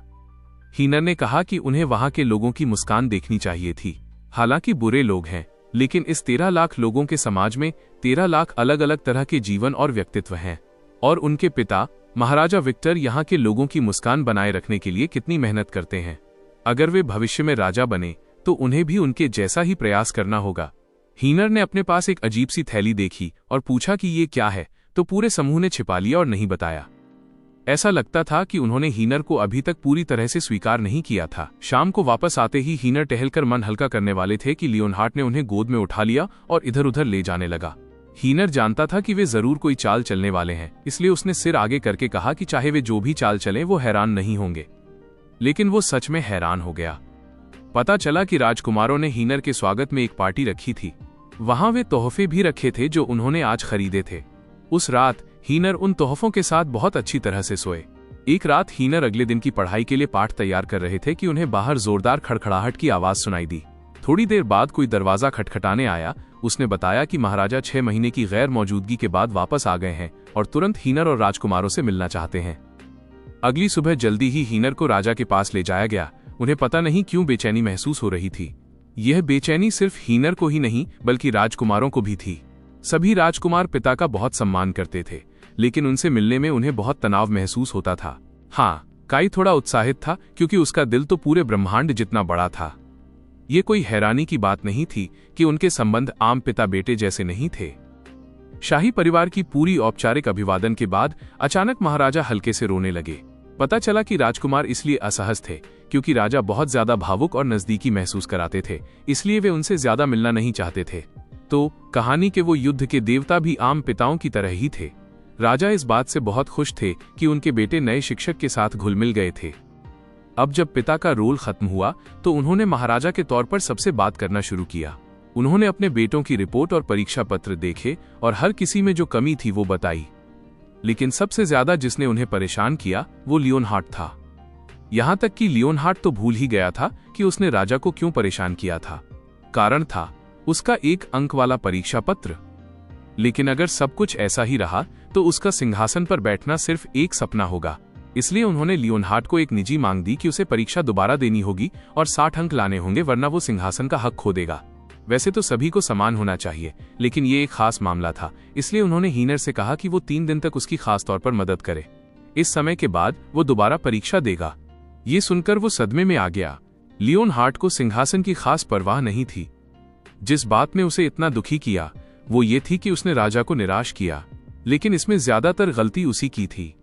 Speaker 1: हीनर ने कहा कि उन्हें वहां के लोगों की मुस्कान देखनी चाहिए थी। हालांकि बुरे लोग हैं, लेकिन इस 13 लाख लोगों के समाज में 13 लाख अलग अलग तरह के जीवन और व्यक्तित्व हैं, और उनके पिता महाराजा विक्टर यहाँ के लोगों की मुस्कान बनाए रखने के लिए कितनी मेहनत करते हैं। अगर वे भविष्य में राजा बने तो उन्हें भी उनके जैसा ही प्रयास करना होगा। हीनर ने अपने पास एक अजीब सी थैली देखी और पूछा कि ये क्या है, तो पूरे समूह ने छिपा लिया और नहीं बताया। ऐसा लगता था कि उन्होंने हीनर को अभी तक पूरी तरह से स्वीकार नहीं किया था। शाम को वापस आते ही हीनर टहलकर मन हल्का करने वाले थे कि लियोनहार्ट ने उन्हें गोद में उठा लिया और इधर उधर ले जाने लगा। हीनर जानता था कि वे जरूर कोई चाल चलने वाले हैं, इसलिए उसने सिर आगे करके कहा कि चाहे वे जो भी चाल चलें वो हैरान नहीं होंगे। लेकिन वो सच में हैरान हो गया। पता चला कि राजकुमारों ने हीनर के स्वागत में एक पार्टी रखी थी। वहां वे तोहफे भी रखे थे जो उन्होंने आज खरीदे थे। उस रात हीनर उन तोहफों के साथ बहुत अच्छी तरह से सोए। एक रात हीनर अगले दिन की पढ़ाई के लिए पाठ तैयार कर रहे थे कि उन्हें बाहर जोरदार खड़खड़ाहट की आवाज सुनाई दी। थोड़ी देर बाद कोई दरवाजा खटखटाने आया। उसने बताया कि महाराजा 6 महीने की गैर मौजूदगी के बाद वापस आ गए हैं और तुरंत हीनर और राजकुमारों से मिलना चाहते हैं। अगली सुबह जल्दी ही हीनर को राजा के पास ले जाया गया। उन्हें पता नहीं क्यों बेचैनी महसूस हो रही थी। यह बेचैनी सिर्फ हीनर को ही नहीं बल्कि राजकुमारों को भी थी। सभी राजकुमार पिता का बहुत सम्मान करते थे, लेकिन उनसे मिलने में उन्हें बहुत तनाव महसूस होता था। हाँ, काई थोड़ा उत्साहित था क्योंकि उसका दिल तो पूरे ब्रह्मांड जितना बड़ा था। ये कोई हैरानी की बात नहीं थी कि उनके संबंध आम पिता बेटे जैसे नहीं थे। शाही परिवार की पूरी औपचारिक अभिवादन के बाद अचानक महाराजा हल्के से रोने लगे। पता चला कि राजकुमार इसलिए असहज थे क्योंकि राजा बहुत ज्यादा भावुक और नजदीकी महसूस कराते थे, इसलिए वे उनसे ज्यादा मिलना नहीं चाहते थे। तो कहानी के वो युद्ध के देवता भी आम पिताओं की तरह ही थे। राजा इस बात से बहुत खुश थे कि उनके बेटे नए शिक्षक के साथ घुल मिल गए थे। अब जब पिता का रोल खत्म हुआ तो उन्होंने महाराजा के तौर पर सबसे बात करना शुरू किया। उन्होंने अपने बेटों की रिपोर्ट और परीक्षा पत्र देखे और हर किसी में जो कमी थी वो बताई। लेकिन सबसे ज्यादा जिसने उन्हें परेशान किया वो लियोनहार्ट था। यहां तक कि लियोनहार्ट तो भूल ही गया था कि उसने राजा को क्यों परेशान किया था। कारण था उसका 1 अंक वाला परीक्षा पत्र। लेकिन अगर सब कुछ ऐसा ही रहा तो उसका सिंहासन पर बैठना सिर्फ एक सपना होगा। इसलिए उन्होंने लियोनहार्ट को एक निजी मांग दी कि उसे परीक्षा दोबारा देनी होगी और 60 अंक लाने होंगे, वरना वो सिंहासन का हक खो देगा। वैसे तो सभी को समान होना चाहिए, लेकिन ये एक खास मामला था, इसलिए उन्होंने हीनर से कहा कि वो 3 दिन तक उसकी खास तौर पर मदद करे। इस समय के बाद वो दोबारा परीक्षा देगा। ये सुनकर वो सदमे में आ गया। लियोनहार्ट को सिंहासन की खास परवाह नहीं थी। जिस बात ने उसे इतना दुखी किया वो ये थी कि उसने राजा को निराश किया, लेकिन इसमें ज्यादातर गलती उसी की थी।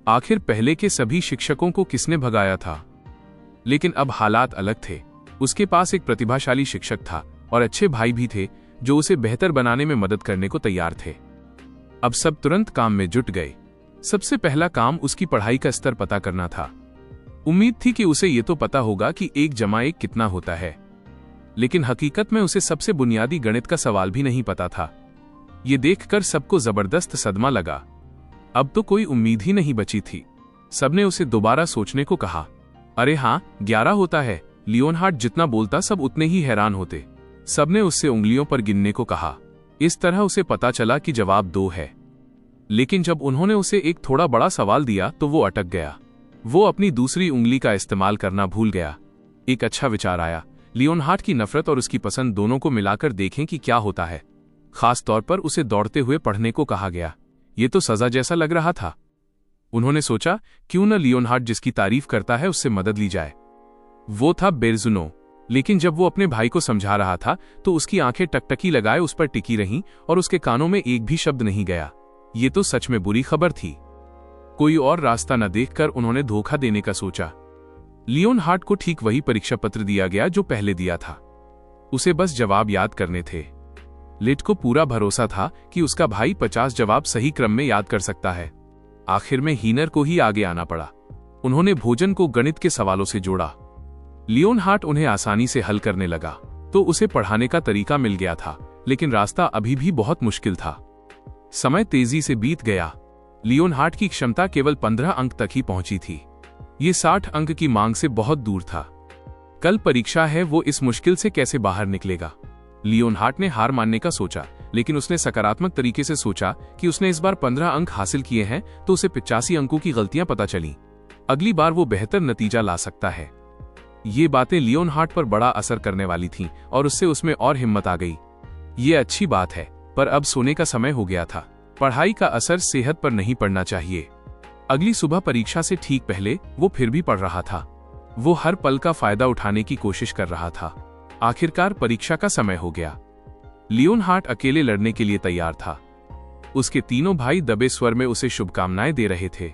Speaker 1: आखिर पहले के सभी शिक्षकों को किसने भगाया था? लेकिन अब हालात अलग थे। उसके पास एक प्रतिभाशाली शिक्षक था और अच्छे भाई भी थे जो उसे बेहतर बनाने में मदद करने को तैयार थे। अब सब तुरंत काम में जुट गए। सबसे पहला काम उसकी पढ़ाई का स्तर पता करना था। उम्मीद थी कि उसे ये तो पता होगा कि 1 + 1 कितना होता है, लेकिन हकीकत में उसे सबसे बुनियादी गणित का सवाल भी नहीं पता था। ये देखकर सबको जबरदस्त सदमा लगा। अब तो कोई उम्मीद ही नहीं बची थी। सबने उसे दोबारा सोचने को कहा। अरे हाँ, 11 होता है। लियोनहार्ट जितना बोलता सब उतने ही हैरान होते। सबने उससे उंगलियों पर गिनने को कहा। इस तरह उसे पता चला कि जवाब 2 है। लेकिन जब उन्होंने उसे एक थोड़ा बड़ा सवाल दिया तो वो अटक गया। वो अपनी दूसरी उंगली का इस्तेमाल करना भूल गया। एक अच्छा विचार आया, लियोनहार्ट की नफरत और उसकी पसंद दोनों को मिलाकर देखें कि क्या होता है। खास तौर पर उसे दौड़ते हुए पढ़ने को कहा गया। ये तो सजा जैसा लग रहा था। उन्होंने सोचा, क्यों न लियोनहार्ट जिसकी तारीफ करता है उससे मदद ली जाए। वो था बेरजुनो। लेकिन जब वो अपने भाई को समझा रहा था तो उसकी आंखें टकटकी लगाए उस पर टिकी रहीं और उसके कानों में एक भी शब्द नहीं गया। ये तो सच में बुरी खबर थी। कोई और रास्ता न देखकर उन्होंने धोखा देने का सोचा। लियोनहार्ट को ठीक वही परीक्षा पत्र दिया गया जो पहले दिया था। उसे बस जवाब याद करने थे। लिट को पूरा भरोसा था कि उसका भाई 50 जवाब सही क्रम में याद कर सकता है। आखिर में हीनर को ही आगे आना पड़ा। उन्होंने भोजन को गणित के सवालों से जोड़ा। लियोनहार्ट उन्हें आसानी से हल करने लगा तो उसे पढ़ाने का तरीका मिल गया था, लेकिन रास्ता अभी भी बहुत मुश्किल था। समय तेजी से बीत गया। लियोनहार्ट की क्षमता केवल 15 अंक तक ही पहुंची थी। ये 60 अंक की मांग से बहुत दूर था। कल परीक्षा है, वो इस मुश्किल से कैसे बाहर निकलेगा। लियोनहार्ट ने हार मानने का सोचा, लेकिन उसने सकारात्मक तरीके से सोचा कि उसने इस बार 15 अंक हासिल किए हैं तो उसे 85 अंकों की गलतियां पता चली। अगली बार वो बेहतर नतीजा ला सकता है। ये बातें लियोनहार्ट पर बड़ा असर करने वाली थीं और उससे उसमें और हिम्मत आ गई। ये अच्छी बात है, पर अब सोने का समय हो गया था। पढ़ाई का असर सेहत पर नहीं पड़ना चाहिए। अगली सुबह परीक्षा से ठीक पहले वो फिर भी पढ़ रहा था। वो हर पल का फायदा उठाने की कोशिश कर रहा था। आखिरकार परीक्षा का समय हो गया। लियोनहार्ट अकेले लड़ने के लिए तैयार था। उसके तीनों भाई दबे स्वर में उसे शुभकामनाएं दे रहे थे।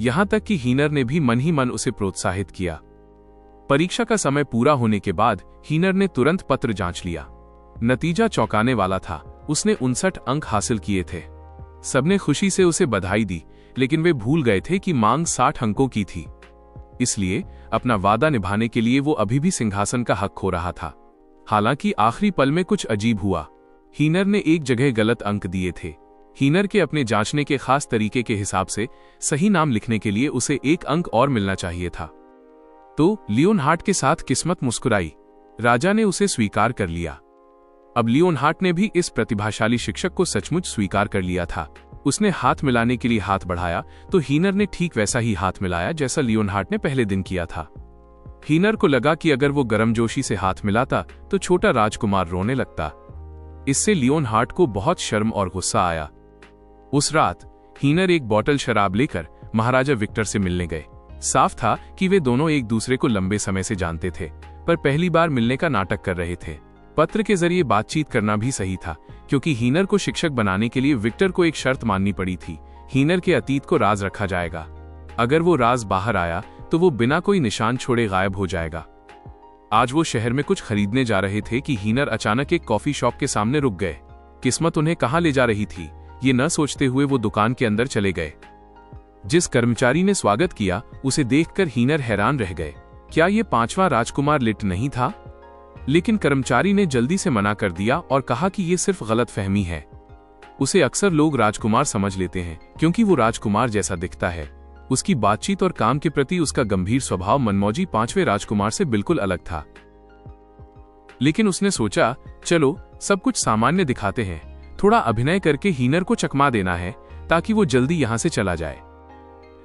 Speaker 1: यहां तक कि हीनर ने भी मन ही मन उसे प्रोत्साहित किया। परीक्षा का समय पूरा होने के बाद हीनर ने तुरंत पत्र जांच लिया। नतीजा चौंकाने वाला था। उसने 59 अंक हासिल किए थे। सबने खुशी से उसे बधाई दी, लेकिन वे भूल गए थे कि मांग 60 अंकों की थी। इसलिए अपना वादा निभाने के लिए वो अभी भी सिंहासन का हक खो रहा था। हालांकि आखिरी पल में कुछ अजीब हुआ। हीनर ने एक जगह गलत अंक दिए थे। हीनर के अपने जांचने के खास तरीके के हिसाब से सही नाम लिखने के लिए उसे 1 अंक और मिलना चाहिए था। तो लियोनहार्ट के साथ किस्मत मुस्कुराई। राजा ने उसे स्वीकार कर लिया। अब लियोनहार्ट ने भी इस प्रतिभाशाली शिक्षक को सचमुच स्वीकार कर लिया था। उसने हाथ मिलाने के लिए हाथ बढ़ाया तो हीनर ने ठीक वैसा ही हाथ मिलाया जैसा लियोनहार्ट ने पहले दिन किया था। हीनर को लगा कि अगर वो गर्मजोशी से हाथ मिलाता तो छोटा राजकुमार रोने लगता। इससे लियोनहार्ट को बहुत शर्म और गुस्सा आया। उस रात हीनर एक बोतल शराब लेकर महाराजा विक्टर से मिलने गए। साफ था कि वे दोनों एक दूसरे को लंबे समय से जानते थे, पर पहली बार मिलने का नाटक कर रहे थे। पत्र के जरिए बातचीत करना भी सही था, क्योंकि हीनर को शिक्षक बनाने के लिए विक्टर को एक शर्त माननी पड़ी थी। हीनर के अतीत को राज रखा जाएगा। अगर वो राज बाहर आया तो वो बिना कोई निशान छोड़े गायब हो जाएगा। आज वो शहर में कुछ खरीदने जा रहे थे कि हीनर अचानक एक कॉफी शॉप के सामने रुक गए। किस्मत उन्हें कहाँ ले जा रही थी, ये न सोचते हुए वो दुकान के अंदर चले गए। जिस कर्मचारी ने स्वागत किया उसे देखकर हीनर हैरान रह गए। क्या ये 5वां राजकुमार लिट नहीं था? लेकिन कर्मचारी ने जल्दी से मना कर दिया और कहा कि ये सिर्फ गलतफहमी है। उसे अक्सर लोग राजकुमार समझ लेते हैं क्योंकि वो राजकुमार जैसा दिखता है। उसकी बातचीत और काम के प्रति उसका गंभीर स्वभाव मनमौजी 5वें राजकुमार से बिल्कुल अलग था। लेकिन उसने सोचा, चलो सब कुछ सामान्य दिखाते हैं, थोड़ा अभिनय करके हीनर को चकमा देना है ताकि वो जल्दी यहां से चला जाए।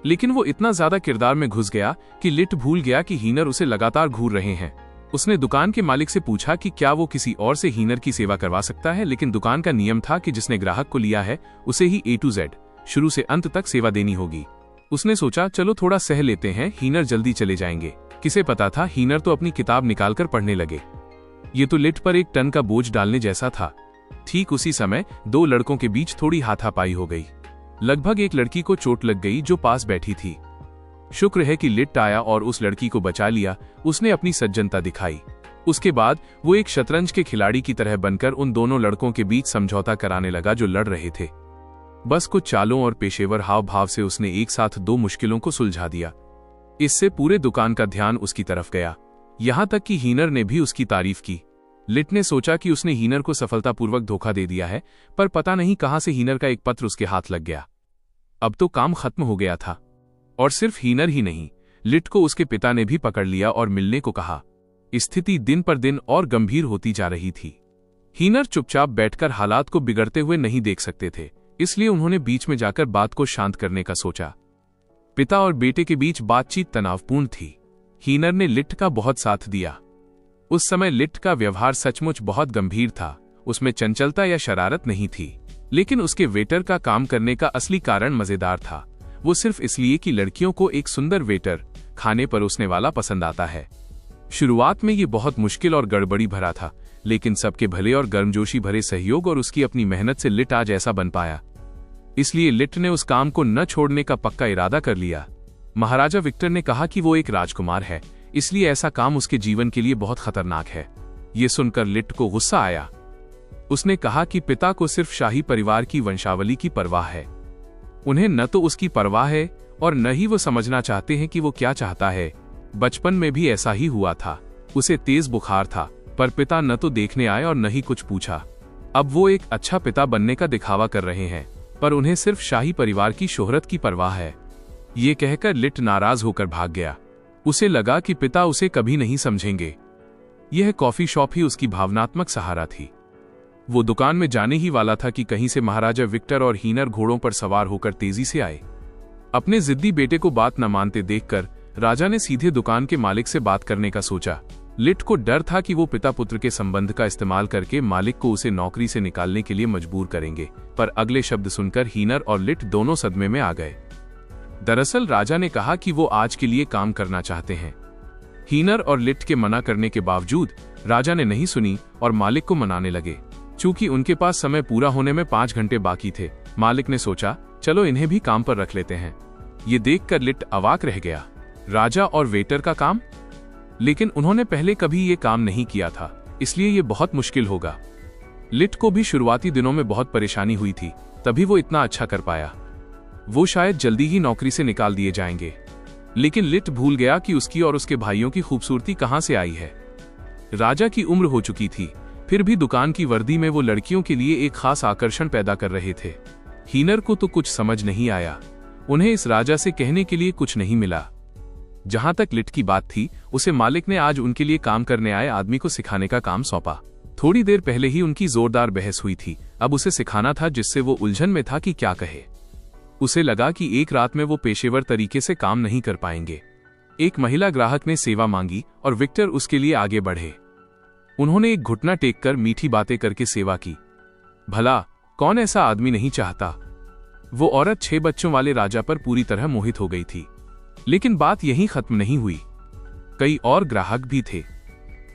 Speaker 1: लेकिन वो इतना ज्यादा किरदार में घुस गया कि लिट भूल गया कि हीनर उसे लगातार घूर रहे हैं। उसने दुकान के मालिक से पूछा कि क्या वो किसी और से हीनर की सेवा करवा सकता है, लेकिन दुकान का नियम था कि जिसने ग्राहक को लिया है उसे ही A to Z शुरू से अंत तक सेवा देनी होगी। उसने सोचा, चलो थोड़ा सह लेते हैं, हीनर जल्दी चले जाएंगे। किसे पता था हीनर तो अपनी किताब निकालकर पढ़ने लगे। ये तो लिट पर 1 टन का बोझ डालने जैसा था। ठीक उसी समय 2 लड़कों के बीच थोड़ी हाथापाई हो गई। लगभग एक लड़की को चोट लग गई जो पास बैठी थी। शुक्र है कि लिट आया और उस लड़की को बचा लिया। उसने अपनी सज्जनता दिखाई। उसके बाद वो एक शतरंज के खिलाड़ी की तरह बनकर उन दोनों लड़कों के बीच समझौता कराने लगा जो लड़ रहे थे। बस कुछ चालों और पेशेवर हाव भाव से उसने एक साथ 2 मुश्किलों को सुलझा दिया। इससे पूरे दुकान का ध्यान उसकी तरफ गया। यहां तक कि हीनर ने भी उसकी तारीफ की। लिट ने सोचा कि उसने हीनर को सफलतापूर्वक धोखा दे दिया है, पर पता नहीं कहां से हीनर का एक पत्र उसके हाथ लग गया। अब तो काम खत्म हो गया था। और सिर्फ हीनर ही नहीं, लिट को उसके पिता ने भी पकड़ लिया और मिलने को कहा। स्थिति दिन पर दिन और गंभीर होती जा रही थी। हीनर चुपचाप बैठकर हालात को बिगड़ते हुए नहीं देख सकते थे, इसलिए उन्होंने बीच में जाकर बात को शांत करने का सोचा। पिता और बेटे के बीच बातचीत तनावपूर्ण थी। हीनर ने लिट का बहुत साथ दिया। उस समय लिट का व्यवहार सचमुच बहुत गंभीर था। उसमें चंचलता या शरारत नहीं थी, लेकिन उसके वेटर का काम करने का असली कारण मजेदार था। वो सिर्फ इसलिए कि लड़कियों को एक सुंदर वेटर, खाने परोसने वाला पसंद आता है। शुरुआत में ये बहुत मुश्किल और गड़बड़ी भरा था, लेकिन सबके भले और गर्मजोशी भरे सहयोग और उसकी अपनी मेहनत से लिट आज ऐसा बन पाया। इसलिए लिट ने उस काम को न छोड़ने का पक्का इरादा कर लिया। महाराजा विक्टर ने कहा कि वो एक राजकुमार है, इसलिए ऐसा काम उसके जीवन के लिए बहुत खतरनाक है। ये सुनकर लिट को गुस्सा आया। उसने कहा कि पिता को सिर्फ शाही परिवार की वंशावली की परवाह है। उन्हें न तो उसकी परवाह है और न ही वो समझना चाहते हैं कि वो क्या चाहता है। बचपन में भी ऐसा ही हुआ था। उसे तेज बुखार था, पर पिता न तो देखने आए और न ही कुछ पूछा। अब वो एक अच्छा पिता बनने का दिखावा कर रहे हैं, पर उन्हें सिर्फ शाही परिवार की शोहरत की परवाह है। ये कहकर लिट नाराज होकर भाग गया। उसे लगा कि पिता उसे कभी नहीं समझेंगे। यह कॉफी शॉप ही उसकी भावनात्मक सहारा थी। वो दुकान में जाने ही वाला था कि कहीं से महाराजा विक्टर और हीनर घोड़ों पर सवार होकर तेजी से आए। अपने जिद्दी बेटे को बात न मानते देखकर राजा ने सीधे दुकान के मालिक से बात करने का सोचा। लिट को डर था कि वो पिता पुत्र के संबंध का इस्तेमाल करके मालिक को उसे नौकरी से निकालने के लिए मजबूर करेंगे, पर अगले शब्द सुनकर हीनर और लिट दोनों सदमे में आ गए। दरअसल राजा ने कहा कि वो आज के लिए काम करना चाहते हैं। हीनर और लिट के मना करने के बावजूद राजा ने नहीं सुनी और मालिक को मनाने लगे। चूंकि उनके पास समय पूरा होने में 5 घंटे बाकी थे, मालिक ने सोचा चलो इन्हें भी काम पर रख लेते हैं। ये देखकर लिट अवाक रह गया। राजा और वेटर का काम? लेकिन उन्होंने पहले कभी ये काम नहीं किया था, इसलिए ये बहुत मुश्किल होगा। लिट को भी शुरुआती दिनों में बहुत परेशानी हुई थी, तभी वो इतना अच्छा कर पाया। वो शायद जल्दी ही नौकरी से निकाल दिए जाएंगे। लेकिन लिट भूल गया कि उसकी और उसके भाइयों की खूबसूरती कहां से आई है। राजा की उम्र हो चुकी थी, फिर भी दुकान की वर्दी में वो लड़कियों के लिए एक खास आकर्षण पैदा कर रहे थे। हीनर को तो कुछ समझ नहीं आया। उन्हें इस राजा से कहने के लिए कुछ नहीं मिला। जहां तक लिट की बात थी, उसे मालिक ने आज उनके लिए काम करने आए आदमी को सिखाने का काम सौंपा। थोड़ी देर पहले ही उनकी जोरदार बहस हुई थी, अब उसे सिखाना था, जिससे वो उलझन में था कि क्या कहे। उसे लगा कि एक रात में वो पेशेवर तरीके से काम नहीं कर पाएंगे। एक महिला ग्राहक ने सेवा मांगी और विक्टर उसके लिए आगे बढ़े। उन्होंने एक घुटना टेक कर मीठी बातें करके सेवा की। भला कौन ऐसा आदमी नहीं चाहता। वो औरत 6 बच्चों वाले राजा पर पूरी तरह मोहित हो गई थी। लेकिन बात यहीं खत्म नहीं हुई। कई और ग्राहक भी थे।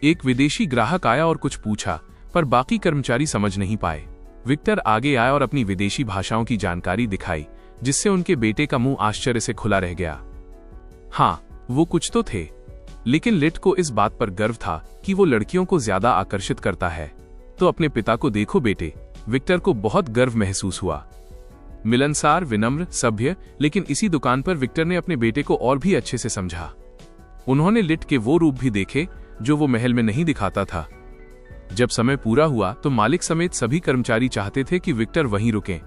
Speaker 1: एक विदेशी ग्राहक आया और कुछ पूछा, पर बाकी कर्मचारी समझ नहीं पाए। विक्टर आगे आया और अपनी विदेशी भाषाओं की जानकारी दिखाई, जिससे उनके बेटे का मुंह आश्चर्य से खुला रह गया। हाँ, वो कुछ तो थे, लेकिन लिट को इस बात पर गर्व था कि वो लड़कियों को ज्यादा आकर्षित करता है। तो अपने पिता को देखो बेटे, विक्टर को बहुत गर्व महसूस हुआ। मिलनसार, विनम्र, सभ्य, लेकिन इसी दुकान पर विक्टर ने अपने बेटे को और भी अच्छे से समझा। उन्होंने लिट के वो रूप भी देखे जो वो महल में नहीं दिखाता था। जब समय पूरा हुआ तो मालिक समेत सभी कर्मचारी चाहते थे कि विक्टर वहीं रुकें।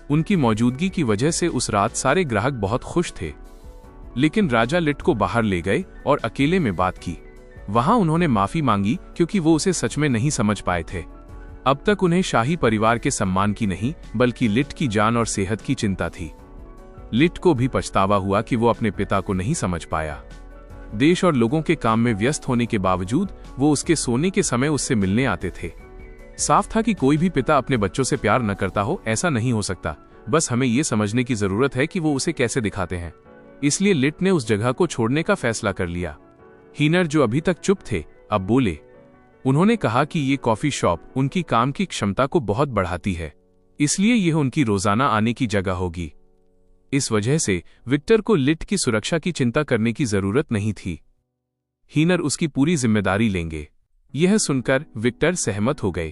Speaker 1: उनकी मौजूदगी की वजह से उस रात सारे ग्राहक बहुत खुश थे। लेकिन राजा लिट को बाहर ले गए और अकेले में बात की। वहां उन्होंने माफी मांगी क्योंकि वो उसे सच में नहीं समझ पाए थे। अब तक उन्हें शाही परिवार के सम्मान की नहीं, बल्कि लिट की जान और सेहत की चिंता थी। लिट को भी पछतावा हुआ कि वो अपने पिता को नहीं समझ पाया। देश और लोगों के काम में व्यस्त होने के बावजूद वो उसके सोने के समय उससे मिलने आते थे। साफ था कि कोई भी पिता अपने बच्चों से प्यार न करता हो, ऐसा नहीं हो सकता। बस हमें ये समझने की जरूरत है कि वो उसे कैसे दिखाते हैं। इसलिए लिट ने उस जगह को छोड़ने का फैसला कर लिया। हीनर, जो अभी तक चुप थे, अब बोले। उन्होंने कहा कि ये कॉफी शॉप उनकी काम की क्षमता को बहुत बढ़ाती है, इसलिए यह उनकी रोजाना आने की जगह होगी। इस वजह से विक्टर को लिट की सुरक्षा की चिंता करने की जरूरत नहीं थी। हीनर उसकी पूरी जिम्मेदारी लेंगे। यह सुनकर विक्टर सहमत हो गए।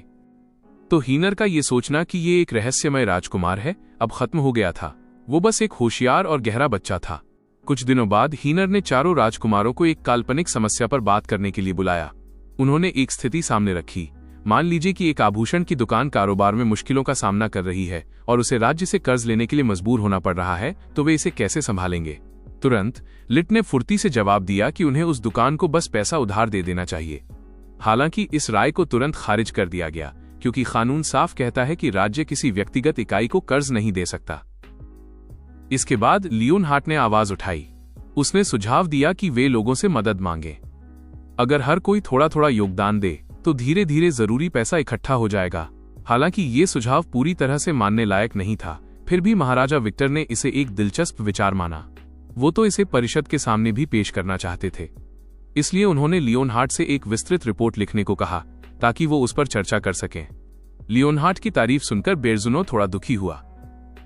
Speaker 1: तो हीनर का ये सोचना कि ये एक रहस्यमय राजकुमार है अब खत्म हो गया था। वो बस एक होशियार और गहरा बच्चा था। कुछ दिनों बाद हीनर ने चारों राजकुमारों को एक काल्पनिक समस्या पर बात करने के लिए बुलाया। उन्होंने एक स्थिति सामने रखी। मान लीजिए कि एक आभूषण की दुकान कारोबार में मुश्किलों का सामना कर रही है और उसे राज्य से कर्ज लेने के लिए मजबूर होना पड़ रहा है, तो वे इसे कैसे संभालेंगे। तुरंत लिट ने फुर्ती से जवाब दिया कि उन्हें उस दुकान को बस पैसा उधार दे देना चाहिए। हालांकि इस राय को तुरंत खारिज कर दिया गया, क्योंकि कानून साफ कहता है कि राज्य किसी व्यक्तिगत इकाई को कर्ज नहीं दे सकता। इसके बाद लियोनहार्ट ने आवाज उठाई। उसने सुझाव दिया कि वे लोगों से मदद मांगे। अगर हर कोई थोड़ा थोड़ा योगदान दे तो धीरे धीरे जरूरी पैसा इकट्ठा हो जाएगा। हालांकि ये सुझाव पूरी तरह से मानने लायक नहीं था, फिर भी महाराजा विक्टर ने इसे एक दिलचस्प विचार माना। वो तो इसे परिषद के सामने भी पेश करना चाहते थे, इसलिए उन्होंने लियोनहार्ट से एक विस्तृत रिपोर्ट लिखने को कहा ताकि वो उस पर चर्चा कर सकें। लियोनहार्ट की तारीफ सुनकर बेरजुनो थोड़ा दुखी हुआ।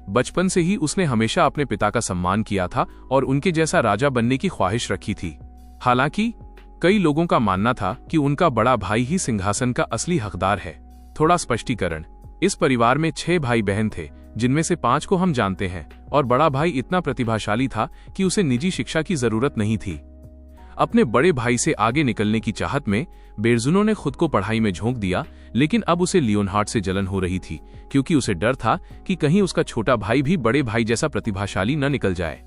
Speaker 1: बचपन से ही उसने हमेशा अपने पिता का सम्मान किया था और उनके जैसा राजा बनने की ख्वाहिश रखी थी। हालांकि कई लोगों का मानना था कि उनका बड़ा भाई ही सिंहासन का असली हकदार है। थोड़ा स्पष्टीकरण, इस परिवार में 6 भाई बहन थे, जिनमें से 5 को हम जानते हैं, और बड़ा भाई इतना प्रतिभाशाली था कि उसे निजी शिक्षा की जरूरत नहीं थी। अपने बड़े भाई से आगे निकलने की चाहत में बेरजुनो ने खुद को पढ़ाई में झोंक दिया, लेकिन अब उसे लियोनहार्ट से जलन हो रही थी, क्योंकि उसे डर था कि कहीं उसका छोटा भाई भी बड़े भाई जैसा प्रतिभाशाली न निकल जाए।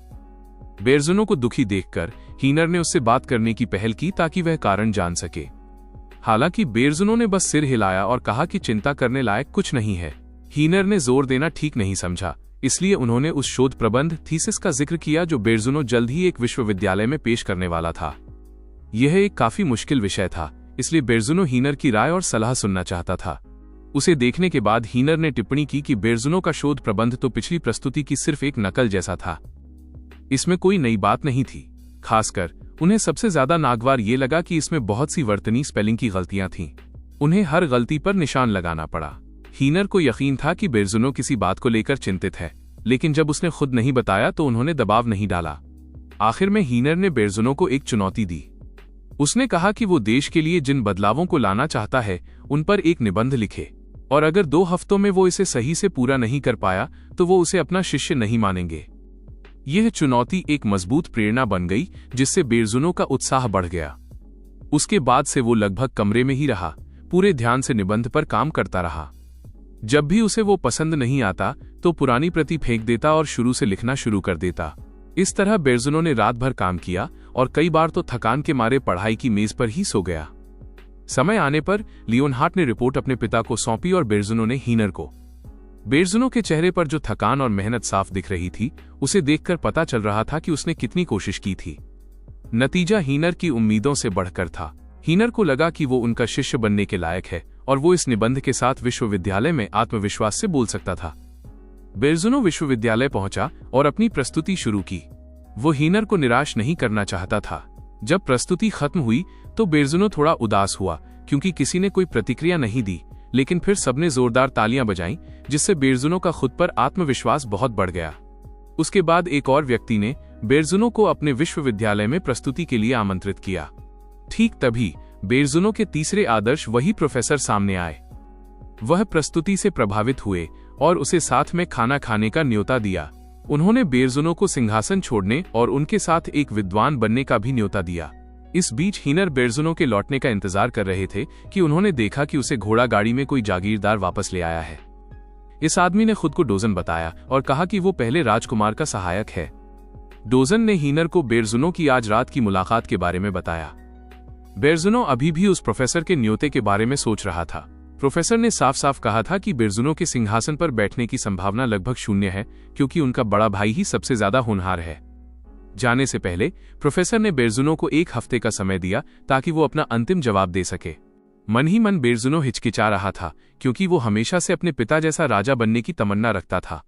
Speaker 1: बेरजुनो को दुखी देखकर हीनर ने उससे बात करने की पहल की ताकि वह कारण जान सके। हालांकि बेरजुनो ने बस सिर हिलाया और कहा कि चिंता करने लायक कुछ नहीं है। हीनर ने जोर देना ठीक नहीं समझा, इसलिए उन्होंने उस शोध प्रबंध थीसिस का जिक्र किया जो बेरजुनो जल्द ही एक विश्वविद्यालय में पेश करने वाला था। यह एक काफी मुश्किल विषय था, इसलिए बेरजुनो हीनर की राय और सलाह सुनना चाहता था। उसे देखने के बाद हीनर ने टिप्पणी की कि बेरजुनो का शोध प्रबंध तो पिछली प्रस्तुति की सिर्फ एक नकल जैसा था। इसमें कोई नई बात नहीं थी। खासकर उन्हें सबसे ज्यादा नागवार ये लगा कि इसमें बहुत सी वर्तनी स्पेलिंग की गलतियां थीं। उन्हें हर गलती पर निशान लगाना पड़ा। हीनर को यकीन था कि बेरजुनो किसी बात को लेकर चिंतित है, लेकिन जब उसने खुद नहीं बताया तो उन्होंने दबाव नहीं डाला। आखिर में हीनर ने बेरजुनो को एक चुनौती दी। उसने कहा कि वो देश के लिए जिन बदलावों को लाना चाहता है उन पर एक निबंध लिखे, और अगर 2 हफ्तों में वो इसे सही से पूरा नहीं कर पाया तो वो उसे अपना शिष्य नहीं मानेंगे। यह चुनौती एक मजबूत प्रेरणा बन गई, जिससे बेरजुनो का उत्साह बढ़ गया। उसके बाद से वो लगभग कमरे में ही रहा, पूरे ध्यान से निबंध पर काम करता रहा। जब भी उसे वो पसंद नहीं आता तो पुरानी प्रति फेंक देता और शुरू से लिखना शुरू कर देता। इस तरह बेरजुनो ने रात भर काम किया और कई बार तो थकान के मारे पढ़ाई की मेज पर ही सो गया। समय आने पर लियोनहार्ट ने रिपोर्ट अपने पिता को सौंपी और बेरजुनो ने हीनर को। बेरजुनो के चेहरे पर जो थकान और मेहनत साफ दिख रही थी, उसे देखकर पता चल रहा था कि उसने कितनी कोशिश की थी। नतीजा हीनर की उम्मीदों से बढ़कर था। हीनर को लगा कि वो उनका शिष्य बनने के लायक है और वो इस निबंध के साथ विश्वविद्यालय में आत्मविश्वास से बोल सकता था। बेरजुनो विश्वविद्यालय पहुंचा और अपनी प्रस्तुति शुरू की। वो हीनर को निराश नहीं करना चाहता था। जब प्रस्तुति खत्म हुई तो बेरजुनो थोड़ा उदास हुआ, क्योंकि किसी ने कोई प्रतिक्रिया नहीं दी, लेकिन फिर सबने जोरदार तालियां बजाईं, जिससे बेरजुनो का खुद पर आत्मविश्वास बहुत बढ़ गया। उसके बाद एक और व्यक्ति ने बेरजुनो को अपने विश्वविद्यालय में प्रस्तुति के लिए आमंत्रित किया। ठीक तभी बेरजुनो के तीसरे आदर्श वही प्रोफेसर सामने आए। वह प्रस्तुति से प्रभावित हुए और उसे साथ में खाना खाने का न्योता दिया। उन्होंने बेरजुनो को सिंहासन छोड़ने और उनके साथ एक विद्वान बनने का भी न्योता दिया। इस बीच हीनर बेरजुनो के लौटने का इंतजार कर रहे थे कि उन्होंने देखा कि उसे घोड़ा गाड़ी में कोई जागीरदार वापस ले आया है। इस आदमी ने खुद को डोजन बताया और कहा कि वो पहले राजकुमार का सहायक है। डोजन ने हीनर को बेरजुनो की आज रात की मुलाकात के बारे में बताया। बेरजुनो अभी भी उस प्रोफेसर के न्योते के बारे में सोच रहा था। प्रोफेसर ने साफ साफ कहा था कि बेरजुनो के सिंहासन पर बैठने की संभावना लगभग शून्य है, क्योंकि उनका बड़ा भाई ही सबसे ज्यादा होनहार है। जाने से पहले प्रोफेसर ने बेरजुनो को 1 हफ्ते का समय दिया ताकि वो अपना अंतिम जवाब दे सके। मन ही मन बेरजुनो हिचकिचा रहा था, क्योंकि वो हमेशा से अपने पिता जैसा राजा बनने की तमन्ना रखता था।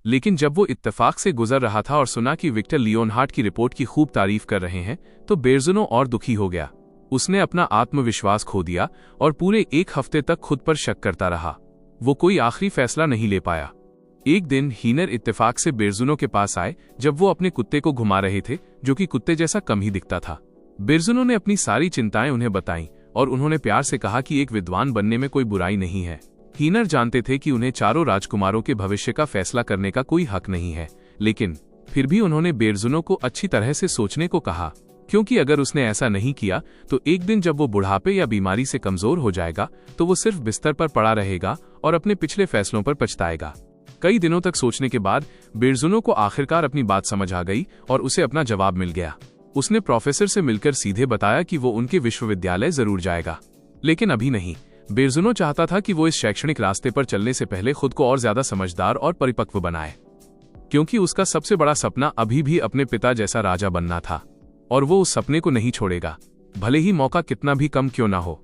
Speaker 1: लेकिन जब वो इत्तेफाक से गुजर रहा था और सुना कि विक्टर लियोनहार्ट की रिपोर्ट की खूब तारीफ कर रहे हैं, तो बेरजुनो और दुखी हो गया। उसने अपना आत्मविश्वास खो दिया और पूरे 1 हफ्ते तक खुद पर शक करता रहा। वो कोई आखिरी फैसला नहीं ले पाया। एक दिन हीनर इत्तेफाक से बेरजुनो के पास आए जब वो अपने कुत्ते को घुमा रहे थे, जो कि कुत्ते जैसा कम ही दिखता था। बेरजुनो ने अपनी सारी चिंताएं उन्हें बताईं और उन्होंने प्यार से कहा कि एक विद्वान बनने में कोई बुराई नहीं है। हीनर जानते थे कि उन्हें चारों राजकुमारों के भविष्य का फैसला करने का कोई हक नहीं है, लेकिन फिर भी उन्होंने बेरजुनो को अच्छी तरह से सोचने को कहा, क्योंकि अगर उसने ऐसा नहीं किया तो एक दिन जब वो बुढ़ापे या बीमारी से कमजोर हो जाएगा तो वो सिर्फ बिस्तर पर पड़ा रहेगा और अपने पिछले फैसलों पर पछताएगा। कई दिनों तक सोचने के बाद बेरजुनो को आखिरकार अपनी बात समझ आ गई और उसे अपना जवाब मिल गया। उसने प्रोफेसर से मिलकर सीधे बताया कि वो उनके विश्वविद्यालय जरूर जाएगा, लेकिन अभी नहीं, बेरजुनो चाहता था कि वो इस शैक्षणिक रास्ते पर चलने से पहले खुद को और ज्यादा समझदार और परिपक्व बनाए, क्योंकि उसका सबसे बड़ा सपना अभी भी अपने पिता जैसा राजा बनना था और वो उस सपने को नहीं छोड़ेगा, भले ही मौका कितना भी कम क्यों ना हो।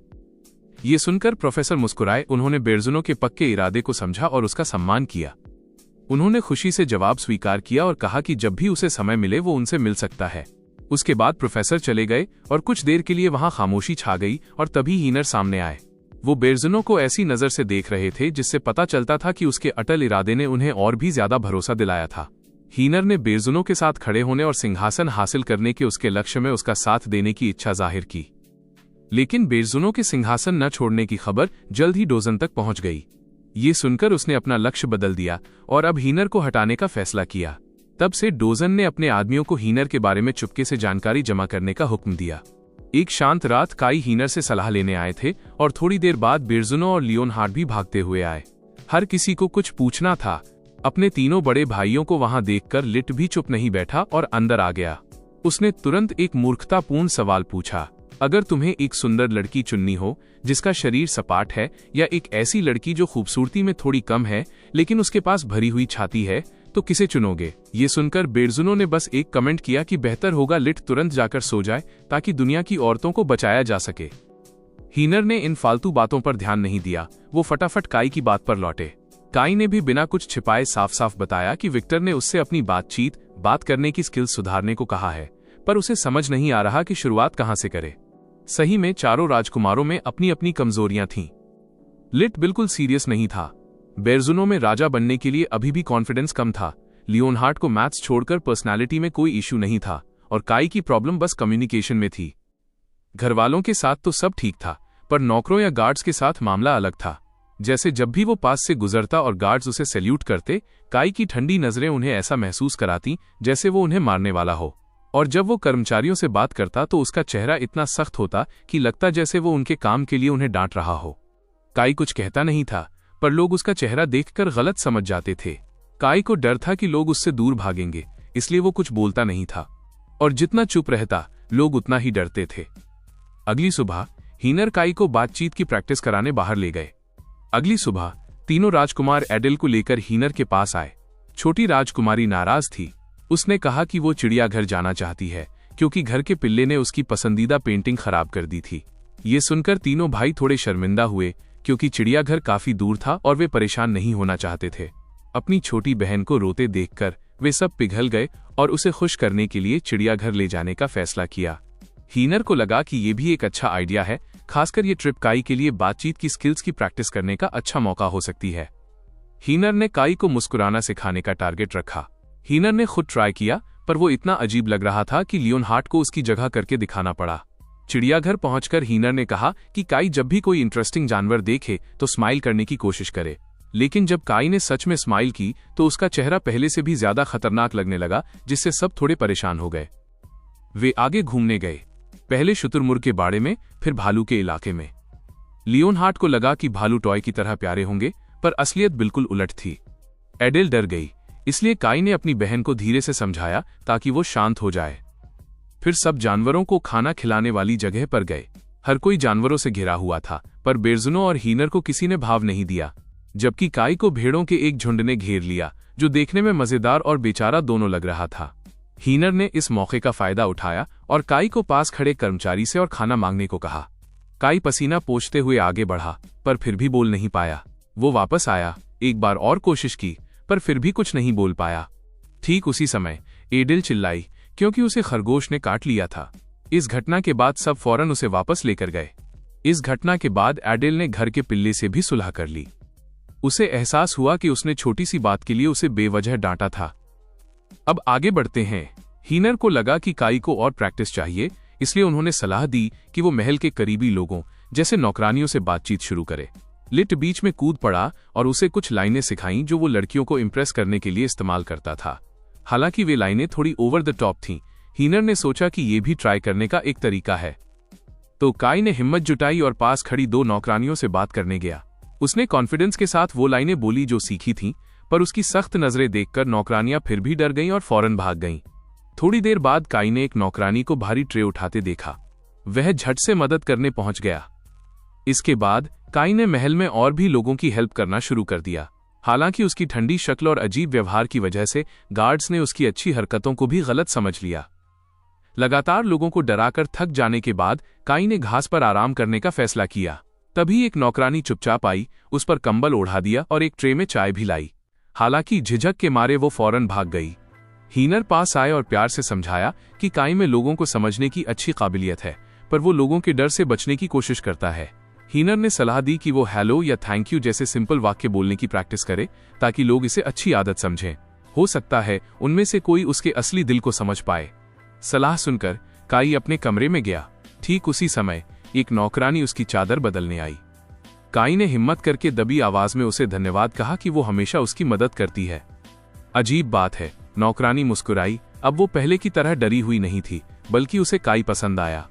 Speaker 1: ये सुनकर प्रोफेसर मुस्कुराए। उन्होंने बेरजुनो के पक्के इरादे को समझा और उसका सम्मान किया। उन्होंने खुशी से जवाब स्वीकार किया और कहा कि जब भी उसे समय मिले वो उनसे मिल सकता है। उसके बाद प्रोफेसर चले गए और कुछ देर के लिए वहां खामोशी छा गई और तभी हीनर सामने आए। वो बेरजुनो को ऐसी नजर से देख रहे थे जिससे पता चलता था कि उसके अटल इरादे ने उन्हें और भी ज्यादा भरोसा दिलाया था। हीनर ने बेरजुनो के साथ खड़े होने और सिंहासन हासिल करने के उसके लक्ष्य में उसका साथ देने की इच्छा जाहिर की, लेकिन बेरजुनो के सिंहासन न छोड़ने की खबर जल्द ही डोजन तक पहुंच गई। ये सुनकर उसने अपना लक्ष्य बदल दिया और अब हीनर को हटाने का फैसला किया। तब से डोजन ने अपने आदमियों को हीनर के बारे में चुपके से जानकारी जमा करने का हुक्म दिया। एक शांत रात काई हीनर से सलाह लेने आए थे और थोड़ी देर बाद बेरजुनो और लियोनहार्ड भी भागते हुए आए। हर किसी को कुछ पूछना था। अपने तीनों बड़े भाइयों को वहां देखकर लिट भी चुप नहीं बैठा और अंदर आ गया। उसने तुरंत एक मूर्खतापूर्ण सवाल पूछा, अगर तुम्हें एक सुंदर लड़की चुननी हो जिसका शरीर सपाट है, या एक ऐसी लड़की जो खूबसूरती में थोड़ी कम है लेकिन उसके पास भरी हुई छाती है, तो किसे चुनोगे? ये सुनकर बेरजुनो ने बस एक कमेंट किया कि बेहतर होगा लिट तुरंत जाकर सो जाए ताकि दुनिया की औरतों को बचाया जा सके। हीनर ने इन फालतू बातों पर ध्यान नहीं दिया। वो फटाफट काई की बात पर लौटे। काई ने भी बिना कुछ छिपाए साफ साफ बताया कि विक्टर ने उससे अपनी बात करने की स्किल्स सुधारने को कहा है, पर उसे समझ नहीं आ रहा कि शुरुआत कहां से करे। सही में चारों राजकुमारों में अपनी अपनी कमजोरियां थीं। लिट बिल्कुल सीरियस नहीं था। बेरजुनो में राजा बनने के लिए अभी भी कॉन्फिडेंस कम था। लियोनहार्ड को मैथ्स छोड़कर पर्सनालिटी में कोई इश्यू नहीं था और काई की प्रॉब्लम बस कम्युनिकेशन में थी। घरवालों के साथ तो सब ठीक था, पर नौकरों या गार्ड्स के साथ मामला अलग था। जैसे जब भी वो पास से गुजरता और गार्ड्स उसे सैल्यूट करते, काई की ठंडी नजरें उन्हें ऐसा महसूस कराती जैसे वो उन्हें मारने वाला हो। और जब वो कर्मचारियों से बात करता तो उसका चेहरा इतना सख्त होता कि लगता जैसे वो उनके काम के लिए उन्हें डांट रहा हो। काई कुछ कहता नहीं था, पर लोग उसका चेहरा देखकर गलत समझ जाते थे। काई को डर था कि लोग उससे दूर भागेंगे, इसलिए वो कुछ बोलता नहीं था, और जितना चुप रहता लोग उतना ही डरते थे। अगली सुबह हीनर काई को बातचीत की प्रैक्टिस कराने बाहर ले गए। अगली सुबह तीनों राजकुमार एडेल को लेकर हीनर के पास आए। छोटी राजकुमारी नाराज थी। उसने कहा कि वो चिड़ियाघर जाना चाहती है क्योंकि घर के पिल्ले ने उसकी पसंदीदा पेंटिंग खराब कर दी थी। ये सुनकर तीनों भाई थोड़े शर्मिंदा हुए क्योंकि चिड़ियाघर काफी दूर था और वे परेशान नहीं होना चाहते थे। अपनी छोटी बहन को रोते देखकर वे सब पिघल गए और उसे खुश करने के लिए चिड़ियाघर ले जाने का फैसला किया। हीनर को लगा कि ये भी एक अच्छा आइडिया है, खासकर ये ट्रिप काई के लिए बातचीत की स्किल्स की प्रैक्टिस करने का अच्छा मौका हो सकती है। हीनर ने काई को मुस्कुराना सिखाने का टारगेट रखा। हीनर ने खुद ट्राई किया, पर वो इतना अजीब लग रहा था कि लियोनहार्ड को उसकी जगह करके दिखाना पड़ा। चिड़ियाघर पहुंचकर हीनर ने कहा कि काई जब भी कोई इंटरेस्टिंग जानवर देखे तो स्माइल करने की कोशिश करे, लेकिन जब काई ने सच में स्माइल की तो उसका चेहरा पहले से भी ज्यादा खतरनाक लगने लगा, जिससे सब थोड़े परेशान हो गए। वे आगे घूमने गए, पहले शुतुरमुर्ग के बाड़े में, फिर भालू के इलाके में। लियोनहार्ड को लगा कि भालू टॉय की तरह प्यारे होंगे, पर असलियत बिल्कुल उलट थी। एडेल डर गई, इसलिए काई ने अपनी बहन को धीरे से समझाया ताकि वो शांत हो जाए। फिर सब जानवरों को खाना खिलाने वाली जगह पर गए। हर कोई जानवरों से घिरा हुआ था, पर बेरजुनो और हीनर को किसी ने भाव नहीं दिया, जबकि काई को भेड़ों के एक झुंड ने घेर लिया जो देखने में मजेदार और बेचारा दोनों लग रहा था। हीनर ने इस मौके का फायदा उठाया और काई को पास खड़े कर्मचारी से और खाना मांगने को कहा। काई पसीना पोंछते हुए आगे बढ़ा, पर फिर भी बोल नहीं पाया। वो वापस आया, एक बार और कोशिश की, पर फिर भी कुछ नहीं बोल पाया। ठीक उसी समय एडेल चिल्लाई क्योंकि उसे खरगोश ने काट लिया था। इस घटना के बाद सब फौरन उसे वापस लेकर गए। इस घटना के बाद एडेल ने घर के पिल्ले से भी सुलह कर ली। उसे एहसास हुआ कि उसने छोटी सी बात के लिए उसे बेवजह डांटा था। अब आगे बढ़ते हैं। हीनर को लगा कि काई को और प्रैक्टिस चाहिए, इसलिए उन्होंने सलाह दी कि वो महल के करीबी लोगों जैसे नौकरानियों से बातचीत शुरू करे। लिट बीच में कूद पड़ा और उसे कुछ लाइनें सिखाईं जो वो लड़कियों को इम्प्रेस करने के लिए इस्तेमाल करता था। हालांकि वे लाइनें थोड़ी ओवर द टॉप थीं, हीनर ने सोचा कि ये भी ट्राई करने का एक तरीका है। तो काई ने हिम्मत जुटाई और पास खड़ी दो नौकरानियों से बात करने गया। उसने कॉन्फिडेंस के साथ वो लाइनें बोली जो सीखी थीं, पर उसकी सख्त नजरें देखकर नौकरानियां फिर भी डर गईं और फौरन भाग गईं। थोड़ी देर बाद काई ने एक नौकरानी को भारी ट्रे उठाते देखा। वह झट से मदद करने पहुंच गया। इसके बाद काई ने महल में और भी लोगों की हेल्प करना शुरू कर दिया। हालांकि उसकी ठंडी शक्ल और अजीब व्यवहार की वजह से गार्ड्स ने उसकी अच्छी हरकतों को भी गलत समझ लिया। लगातार लोगों को डराकर थक जाने के बाद काई ने घास पर आराम करने का फैसला किया। तभी एक नौकरानी चुपचाप आई, उस पर कंबल ओढ़ा दिया और एक ट्रे में चाय भी लाई। हालांकि झिझक के मारे वो फौरन भाग गई। हीनर पास आए और प्यार से समझाया कि काई में लोगों को समझने की अच्छी काबिलियत है, पर वो लोगों के डर से बचने की कोशिश करता है। हीनर ने सलाह दी कि वो हेलो या थैंक यू जैसे सिंपल वाक्य बोलने की प्रैक्टिस करे ताकि लोग इसे अच्छी आदत समझें। हो सकता है उनमें से कोई उसके असली दिल को समझ पाए। सलाह सुनकर काई अपने कमरे में गया। ठीक उसी समय एक नौकरानी उसकी चादर बदलने आई। काई ने हिम्मत करके दबी आवाज में उसे धन्यवाद कहा कि वो हमेशा उसकी मदद करती है। अजीब बात है, नौकरानी मुस्कुराई। अब वो पहले की तरह डरी हुई नहीं थी, बल्कि उसे काई पसंद आया।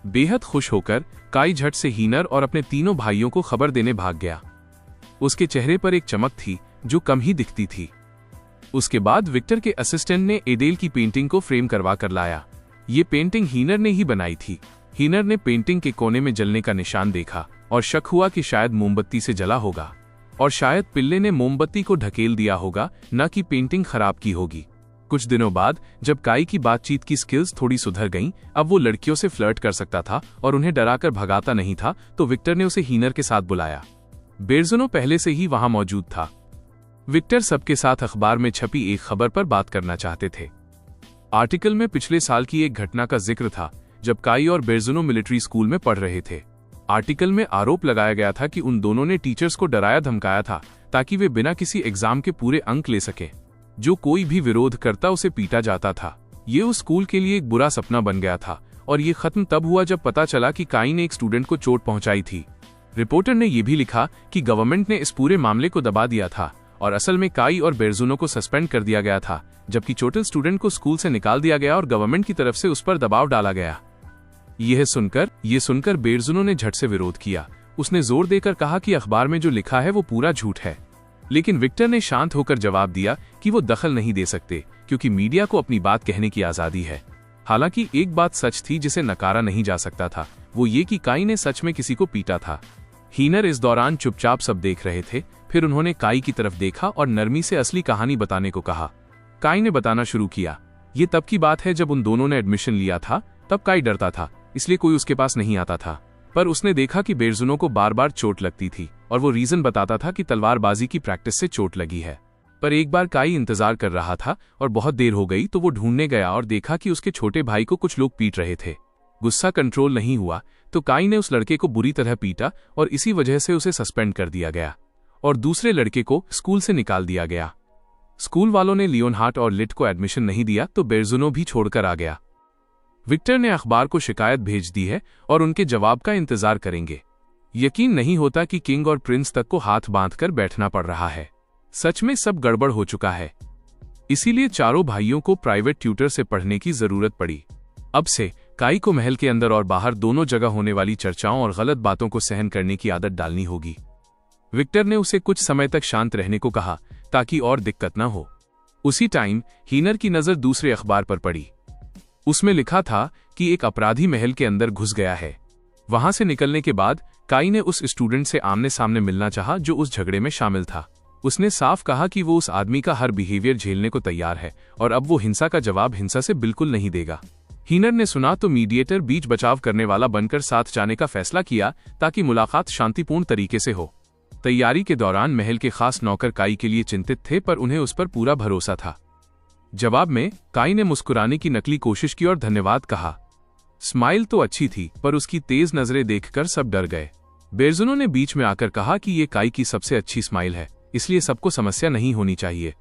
Speaker 1: बेहद खुश होकर काई झट से हीनर और अपने तीनों भाइयों को खबर देने भाग गया। उसके चेहरे पर एक चमक थी जो कम ही दिखती थी। उसके बाद विक्टर के असिस्टेंट ने एडेल की पेंटिंग को फ्रेम करवा कर लाया। ये पेंटिंग हीनर ने ही बनाई थी। हीनर ने पेंटिंग के कोने में जलने का निशान देखा और शक हुआ कि शायद मोमबत्ती से जला होगा, और शायद पिल्ले ने मोमबत्ती को ढकेल दिया होगा, न कि पेंटिंग खराब की होगी। कुछ दिनों बाद जब काई की बातचीत की स्किल्स थोड़ी सुधर गईं, अब वो लड़कियों से फ्लर्ट कर सकता था और उन्हें डराकर भगाता नहीं था, तो विक्टर ने उसे हीनर के साथ बुलाया। बेरजुनो पहले से ही वहां मौजूद था। विक्टर सबके साथ अखबार में छपी एक खबर पर बात करना चाहते थे। आर्टिकल में पिछले साल की एक घटना का जिक्र था जब काई और बेरजुनो मिलिट्री स्कूल में पढ़ रहे थे। आर्टिकल में आरोप लगाया गया था कि उन दोनों ने टीचर्स को डराया धमकाया था ताकि वे बिना किसी एग्जाम के पूरे अंक ले सके। जो कोई भी विरोध करता उसे पीटा जाता था। ये उस स्कूल के लिए एक बुरा सपना बन गया था, और ये खत्म तब हुआ जब पता चला कि काई ने एक स्टूडेंट को चोट पहुंचाई थी। रिपोर्टर ने यह भी लिखा कि गवर्नमेंट ने इस पूरे मामले को दबा दिया था और असल में काई और बेरजुनो को सस्पेंड कर दिया गया था, जबकि चोटिल स्टूडेंट को स्कूल से निकाल दिया गया और गवर्नमेंट की तरफ से उस पर दबाव डाला गया। यह सुनकर बेरजुनो ने झट से विरोध किया। उसने जोर देकर कहा कि अखबार में जो लिखा है वो पूरा झूठ है। लेकिन विक्टर ने शांत होकर जवाब दिया कि वो दखल नहीं दे सकते क्योंकि मीडिया को अपनी बात कहने की आजादी है। हालांकि एक बात सच थी जिसे नकारा नहीं जा सकता था, वो ये कि काई ने सच में किसी को पीटा था। हीनर इस दौरान चुपचाप सब देख रहे थे। फिर उन्होंने काई की तरफ देखा और नरमी से असली कहानी बताने को कहा। काई ने बताना शुरू किया। ये तब की बात है जब उन दोनों ने एडमिशन लिया था। तब काई डरता था, इसलिए कोई उसके पास नहीं आता था, पर उसने देखा कि बेरजुनो को बार बार चोट लगती थी और वो रीजन बताता था कि तलवारबाजी की प्रैक्टिस से चोट लगी है। पर एक बार काई इंतजार कर रहा था और बहुत देर हो गई तो वो ढूंढने गया और देखा कि उसके छोटे भाई को कुछ लोग पीट रहे थे। गुस्सा कंट्रोल नहीं हुआ तो काई ने उस लड़के को बुरी तरह पीटा और इसी वजह से उसे सस्पेंड कर दिया गया और दूसरे लड़के को स्कूल से निकाल दिया गया। स्कूल वालों ने लियोनहार्ट और लिट को एडमिशन नहीं दिया तो बेरजुनो भी छोड़कर आ गया। विक्टर ने अखबार को शिकायत भेज दी है और उनके जवाब का इंतजार करेंगे। यकीन नहीं होता कि किंग और प्रिंस तक को हाथ बांधकर बैठना पड़ रहा है। सच में सब गड़बड़ हो चुका है। इसीलिए चारों भाइयों को प्राइवेट ट्यूटर से पढ़ने की जरूरत पड़ी। अब से काई को महल के अंदर और बाहर दोनों जगह होने वाली चर्चाओं और गलत बातों को सहन करने की आदत डालनी होगी। विक्टर ने उसे कुछ समय तक शांत रहने को कहा ताकि और दिक्कत न हो। उसी टाइम हीनर की नजर दूसरे अखबार पर पड़ी। उसमें लिखा था कि एक अपराधी महल के अंदर घुस गया है। वहां से निकलने के बाद काई ने उस स्टूडेंट से आमने सामने मिलना चाहा जो उस झगड़े में शामिल था। उसने साफ कहा कि वो उस आदमी का हर बिहेवियर झेलने को तैयार है और अब वो हिंसा का जवाब हिंसा से बिल्कुल नहीं देगा। हीनर ने सुना तो मीडिएटर बीच बचाव करने वाला बनकर साथ जाने का फैसला किया ताकि मुलाकात शांतिपूर्ण तरीके से हो। तैयारी के दौरान महल के खास नौकर काई के लिए चिंतित थे, पर उन्हें उस पर पूरा भरोसा था। जवाब में काई ने मुस्कुराने की नकली कोशिश की और धन्यवाद कहा। स्माइल तो अच्छी थी, पर उसकी तेज नजरें देखकर सब डर गए। बेरजुनो ने बीच में आकर कहा कि ये काई की सबसे अच्छी स्माइल है, इसलिए सबको समस्या नहीं होनी चाहिए।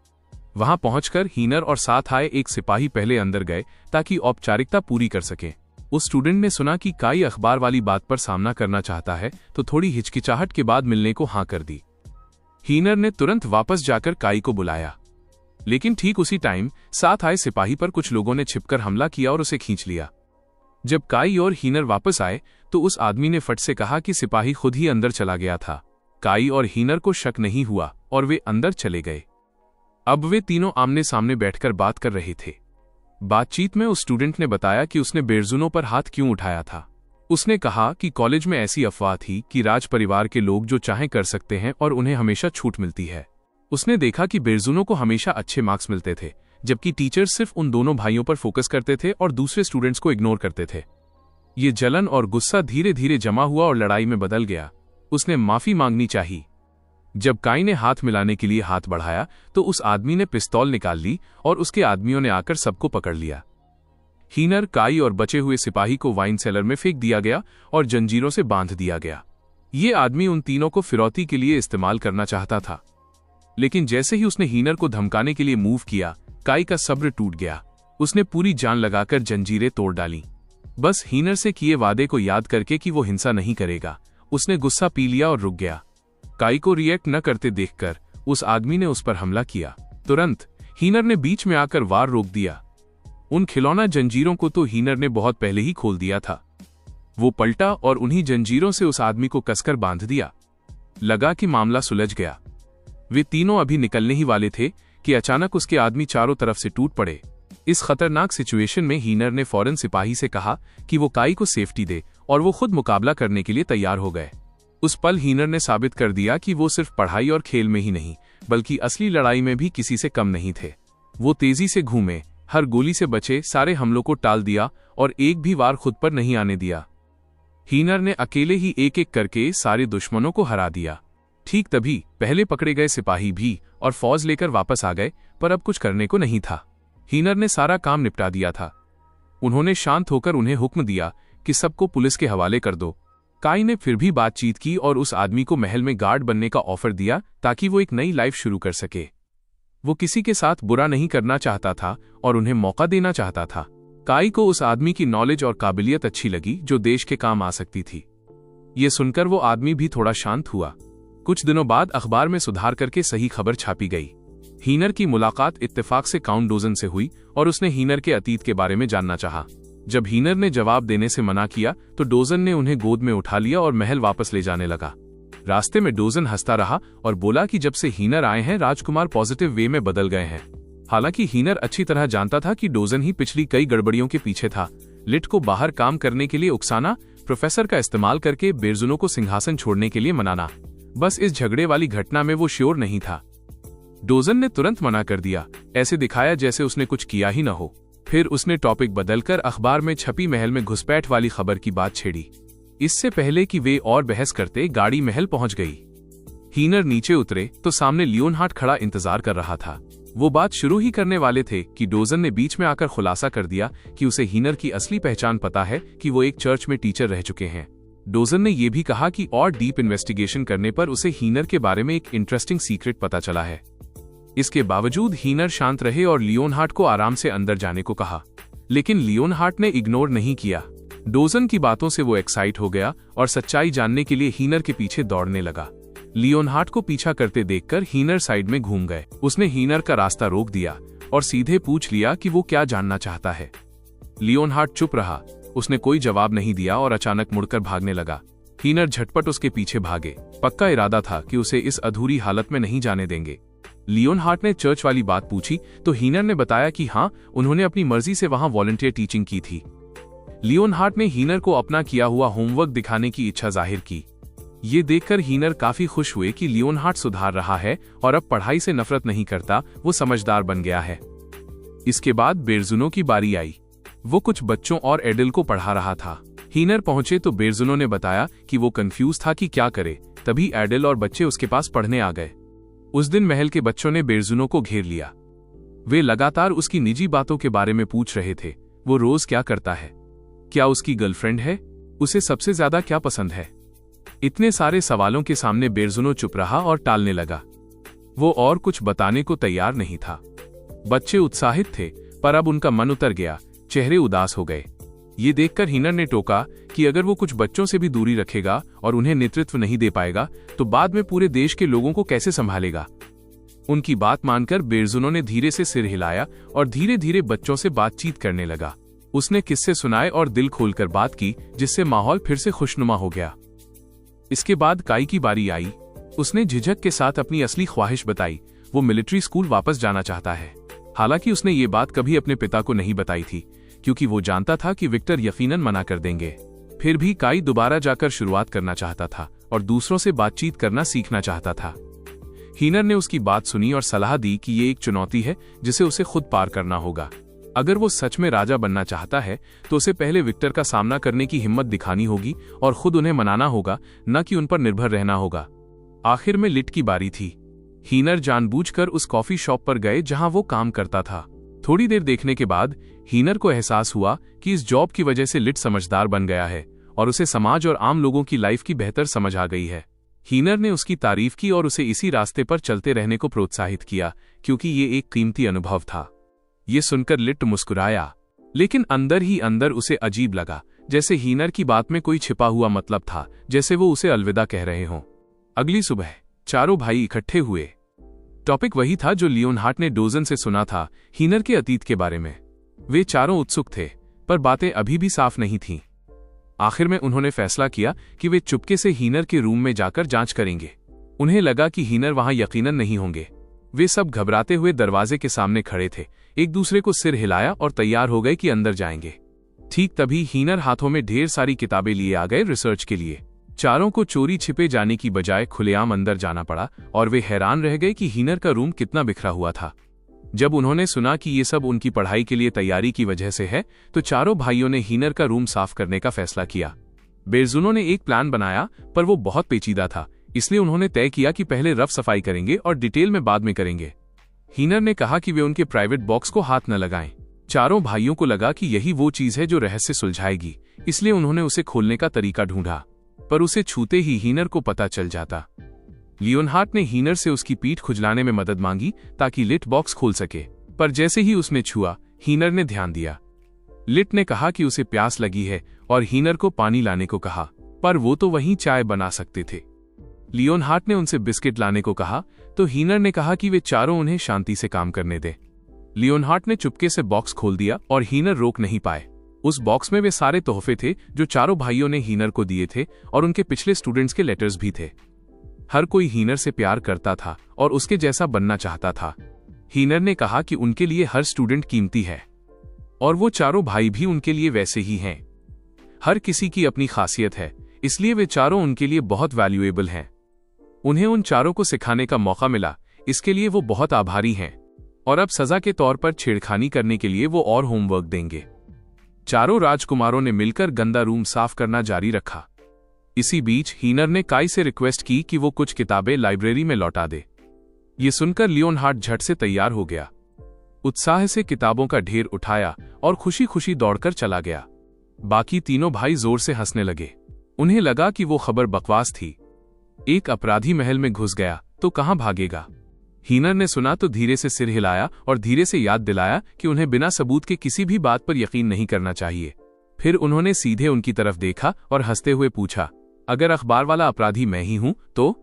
Speaker 1: वहां पहुंचकर हीनर और साथ आए एक सिपाही पहले अंदर गए ताकि औपचारिकता पूरी कर सके। उस स्टूडेंट ने सुना कि काई अखबार वाली बात पर सामना करना चाहता है तो थोड़ी हिचकिचाहट के बाद मिलने को हाँ कर दी। हीनर ने तुरंत वापस जाकर काई को बुलाया, लेकिन ठीक उसी टाइम साथ आए सिपाही पर कुछ लोगों ने छिपकर हमला किया और उसे खींच लिया। जब काई और हीनर वापस आए तो उस आदमी ने फट से कहा कि सिपाही खुद ही अंदर चला गया था। काई और हीनर को शक नहीं हुआ और वे अंदर चले गए। अब वे तीनों आमने सामने बैठकर बात कर रहे थे। बातचीत में उस स्टूडेंट ने बताया कि उसने बेरजुनो पर हाथ क्यों उठाया था। उसने कहा कि कॉलेज में ऐसी अफवाह थी कि राज परिवार के लोग जो चाहें कर सकते हैं और उन्हें हमेशा छूट मिलती है। उसने देखा कि बेरजुनों को हमेशा अच्छे मार्क्स मिलते थे, जबकि टीचर्स सिर्फ उन दोनों भाइयों पर फोकस करते थे और दूसरे स्टूडेंट्स को इग्नोर करते थे। ये जलन और गुस्सा धीरे धीरे जमा हुआ और लड़ाई में बदल गया। उसने माफी मांगनी चाहिए। जब काई ने हाथ मिलाने के लिए हाथ बढ़ाया तो उस आदमी ने पिस्तौल निकाल ली और उसके आदमियों ने आकर सबको पकड़ लिया। हीनर, काई और बचे हुए सिपाही को वाइन सेलर में फेंक दिया गया और जंजीरों से बांध दिया गया। ये आदमी उन तीनों को फिरौती के लिए इस्तेमाल करना चाहता था, लेकिन जैसे ही उसने हीनर को धमकाने के लिए मूव किया, काई का सब्र टूट गया। उसने पूरी जान लगाकर जंजीरें तोड़ डाली, बस हीनर से किए वादे को याद करके कि वो हिंसा नहीं करेगा। उसने गुस्सा पी लिया और रुक गया। काई को रिएक्ट न करते देखकर उस आदमी ने उस पर हमला किया। तुरंत हीनर ने बीच में आकर वार रोक दिया। उन खिलौना जंजीरों को तो हीनर ने बहुत पहले ही खोल दिया था। वो पलटा और उन्हीं जंजीरों से उस आदमी को कसकर बांध दिया। लगा कि मामला सुलझ गया। वे तीनों अभी निकलने ही वाले थे कि अचानक उसके आदमी चारों तरफ से टूट पड़े। इस खतरनाक सिचुएशन में हीनर ने फौरन सिपाही से कहा कि वो काई को सेफ्टी दे और वो खुद मुकाबला करने के लिए तैयार हो गए। उस पल हीनर ने साबित कर दिया कि वो सिर्फ पढ़ाई और खेल में ही नहीं, बल्कि असली लड़ाई में भी किसी से कम नहीं थे। वो तेजी से घूमे, हर गोली से बचे, सारे हमलों को टाल दिया और एक भी वार खुद पर नहीं आने दिया। हीनर ने अकेले ही एक एक करके सारे दुश्मनों को हरा दिया। ठीक तभी पहले पकड़े गए सिपाही भी और फौज लेकर वापस आ गए, पर अब कुछ करने को नहीं था। हीनर ने सारा काम निपटा दिया था। उन्होंने शांत होकर उन्हें हुक्म दिया कि सबको पुलिस के हवाले कर दो। काई ने फिर भी बातचीत की और उस आदमी को महल में गार्ड बनने का ऑफर दिया ताकि वो एक नई लाइफ शुरू कर सके। वो किसी के साथ बुरा नहीं करना चाहता था और उन्हें मौका देना चाहता था। काई को उस आदमी की नॉलेज और काबिलियत अच्छी लगी जो देश के काम आ सकती थी। ये सुनकर वो आदमी भी थोड़ा शांत हुआ। कुछ दिनों बाद अखबार में सुधार करके सही खबर छापी गई। हीनर की मुलाकात इत्तेफाक से काउंट डोजन से हुई और उसने हीनर के अतीत के बारे में जानना चाहा। जब हीनर ने जवाब देने से मना किया तो डोजन ने उन्हें गोद में उठा लिया और महल वापस ले जाने लगा। रास्ते में डोजन हंसता रहा और बोला कि जब से हीनर आए हैं राजकुमार पॉजिटिव वे में बदल गए हैं। हालांकि हीनर अच्छी तरह जानता था कि डोजन ही पिछली कई गड़बड़ियों के पीछे था। लिट को बाहर काम करने के लिए उकसाना, प्रोफेसर का इस्तेमाल करके बेरजुनों को सिंहासन छोड़ने के लिए मनाना, बस इस झगड़े वाली घटना में वो श्योर नहीं था। डोजन ने तुरंत मना कर दिया, ऐसे दिखाया जैसे उसने कुछ किया ही न हो। फिर उसने टॉपिक बदलकर अखबार में छपी महल में घुसपैठ वाली खबर की बात छेड़ी। इससे पहले कि वे और बहस करते गाड़ी महल पहुंच गई। हीनर नीचे उतरे तो सामने लियोनहार्ट खड़ा इंतजार कर रहा था। वो बात शुरू ही करने वाले थे कि डोजन ने बीच में आकर खुलासा कर दिया कि उसे हीनर की असली पहचान पता है कि वो एक चर्च में टीचर रह चुके हैं। डोजन ने यह भी कहा कि और डीप इन्वेस्टिगेशन करने पर उसे हीनर के बारे में एक इंटरेस्टिंग सीक्रेट पता चला है। इसके बावजूद हीनर शांत रहे और लियोनहार्ट को आराम से अंदर जाने को कहा, लेकिन लियोनहार्ट ने इग्नोर नहीं किया। डोजन की बातों से वो एक्साइट हो गया और सच्चाई जानने के लिए हीनर के पीछे दौड़ने लगा। लियोनहार्ट को पीछा करते देखकर हीनर साइड में घूम गए। उसने हीनर का रास्ता रोक दिया और सीधे पूछ लिया कि वो क्या जानना चाहता है। लियोनहार्ट चुप रहा, उसने कोई जवाब नहीं दिया और अचानक मुड़कर भागने लगा। हीनर झटपट उसके पीछे भागे। पक्का इरादा था कि उसे इस अधूरी हालत में नहीं जाने देंगे। लियोनहार्ट ने चर्च वाली बात पूछी तो हीनर ने बताया कि हाँ, उन्होंने अपनी मर्जी से वहां वॉलंटियर टीचिंग की थी। लियोनहार्ट ने हीनर को अपना किया हुआ होमवर्क दिखाने की इच्छा जाहिर की। ये देखकर हीनर काफी खुश हुए कि लियोनहार्ट सुधार रहा है और अब पढ़ाई से नफरत नहीं करता, वो समझदार बन गया है। इसके बाद बेरजुनों की बारी आई। वो कुछ बच्चों और एडल को पढ़ा रहा था। हीनर पहुंचे तो बेरजुनों ने बताया कि वो कंफ्यूज था कि क्या करे। तभी एडल और बच्चे उसके पास पढ़ने आ गए। उस दिन महल के बच्चों ने बेरजुनों को घेर लिया। वे लगातार उसकी निजी बातों के बारे में पूछ रहे थे। वो रोज क्या करता है, क्या उसकी गर्लफ्रेंड है, उसे सबसे ज्यादा क्या पसंद है। इतने सारे सवालों के सामने बेरजुनो चुप रहा और टालने लगा। वो और कुछ बताने को तैयार नहीं था। बच्चे उत्साहित थे पर अब उनका मन उतर गया, चेहरे उदास हो गए। ये देखकर हीनर ने टोका कि अगर वो कुछ बच्चों से भी दूरी रखेगा और उन्हें नेतृत्व नहीं दे पाएगा तो बाद में पूरे देश के लोगों को कैसे संभालेगा। उनकी बात मानकर बेरजुनो ने धीरे से सिर हिलाया और धीरे धीरे बच्चों से बातचीत करने लगा। उसने किस्से सुनाए और दिल खोलकर बात की, जिससे माहौल फिर से खुशनुमा हो गया। इसके बाद काई की बारी आई। उसने झिझक के साथ अपनी असली ख्वाहिश बताई। वो मिलिट्री स्कूल वापस जाना चाहता है। हालांकि उसने ये बात कभी अपने पिता को नहीं बताई थी, क्योंकि वो जानता था कि विक्टर यकीनन मना कर देंगे। फिर भी काई दोबारा जाकर शुरुआत करना चाहता था और दूसरों से बातचीत करना सीखना चाहता था। हीनर ने उसकी बात सुनी और सलाह दी कि ये एक चुनौती है जिसे उसे खुद पार करना होगा। अगर वो सच में राजा बनना चाहता है तो उसे पहले विक्टर का सामना करने की हिम्मत दिखानी होगी और खुद उन्हें मनाना होगा, न कि उन पर निर्भर रहना होगा। आखिर में लिट की बारी थी। हीनर जानबूझकर उस कॉफी शॉप पर गए जहां वो काम करता था। थोड़ी देर देखने के बाद हीनर को एहसास हुआ कि इस जॉब की वजह से लिट समझदार बन गया है और उसे समाज और आम लोगों की लाइफ की बेहतर समझ आ गई है। हीनर ने उसकी तारीफ की और उसे इसी रास्ते पर चलते रहने को प्रोत्साहित किया, क्योंकि ये एक कीमती अनुभव था। ये सुनकर लिट मुस्कुराया, लेकिन अंदर ही अंदर उसे अजीब लगा, जैसे हीनर की बात में कोई छिपा हुआ मतलब था, जैसे वो उसे अलविदा कह रहे हों। अगली सुबह चारों भाई इकट्ठे हुए। टॉपिक वही था जो लियोनहार्ट ने डोजन से सुना था, हीनर के अतीत के बारे में। वे चारों उत्सुक थे, पर बातें अभी भी साफ नहीं थीं। आखिर में उन्होंने फैसला किया कि वे चुपके से हीनर के रूम में जाकर जांच करेंगे। उन्हें लगा कि हीनर वहां यकीनन नहीं होंगे। वे सब घबराते हुए दरवाजे के सामने खड़े थे, एक दूसरे को सिर हिलाया और तैयार हो गए कि अंदर जाएंगे। ठीक तभी हीनर हाथों में ढेर सारी किताबें लिए आ गए रिसर्च के लिए। चारों को चोरी छिपे जाने की बजाय खुलेआम अंदर जाना पड़ा और वे हैरान रह गए कि हीनर का रूम कितना बिखरा हुआ था। जब उन्होंने सुना कि ये सब उनकी पढ़ाई के लिए तैयारी की वजह से है, तो चारों भाइयों ने हीनर का रूम साफ करने का फैसला किया। बेरजुनों ने एक प्लान बनाया, पर वो बहुत पेचीदा था, इसलिए उन्होंने तय किया कि पहले रफ सफाई करेंगे और डिटेल में बाद में करेंगे। हीनर ने कहा कि वे उनके प्राइवेट बॉक्स को हाथ न लगाएं। चारों भाइयों को लगा कि यही वो चीज है जो रहस्य सुलझाएगी, इसलिए उन्होंने उसे खोलने का तरीका ढूंढा, पर उसे छूते ही हीनर को पता चल जाता। लियोनहार्ट ने हीनर से उसकी पीठ खुजलाने में मदद मांगी ताकि लिट बॉक्स खोल सके, पर जैसे ही उसने छुआ, हीनर ने ध्यान दिया। लिट ने कहा कि उसे प्यास लगी है और हीनर को पानी लाने को कहा, पर वो तो वहीं चाय बना सकते थे। लियोनहार्ट ने उनसे बिस्किट लाने को कहा, तो हीनर ने कहा कि वे चारों उन्हें शांति से काम करने दें। लियोनहार्ट ने चुपके से बॉक्स खोल दिया और हीनर रोक नहीं पाए। उस बॉक्स में वे सारे तोहफे थे जो चारों भाइयों ने हीनर को दिए थे, और उनके पिछले स्टूडेंट्स के लेटर्स भी थे। हर कोई हीनर से प्यार करता था और उसके जैसा बनना चाहता था। हीनर ने कहा कि उनके लिए हर स्टूडेंट कीमती है और वो चारों भाई भी उनके लिए वैसे ही हैं। हर किसी की अपनी खासियत है, इसलिए वे चारों उनके लिए बहुत वैल्यूएबल हैं। उन्हें उन चारों को सिखाने का मौका मिला, इसके लिए वो बहुत आभारी हैं, और अब सजा के तौर पर छेड़खानी करने के लिए वो और होमवर्क देंगे। चारों राजकुमारों ने मिलकर गंदा रूम साफ करना जारी रखा। इसी बीच हीनर ने काई से रिक्वेस्ट की कि वो कुछ किताबें लाइब्रेरी में लौटा दे। ये सुनकर लियोनहार्ट झट से तैयार हो गया, उत्साह से किताबों का ढेर उठाया और खुशी खुशी दौड़कर चला गया। बाकी तीनों भाई जोर से हंसने लगे। उन्हें लगा कि वो खबर बकवास थी। एक अपराधी महल में घुस गया तो कहां भागेगा। हीनर ने सुना तो धीरे से सिर हिलाया और धीरे से याद दिलाया कि उन्हें बिना सबूत के किसी भी बात पर यकीन नहीं करना चाहिए। फिर उन्होंने सीधे उनकी तरफ देखा और हंसते हुए पूछा, अगर अखबार वाला अपराधी मैं ही हूं तो?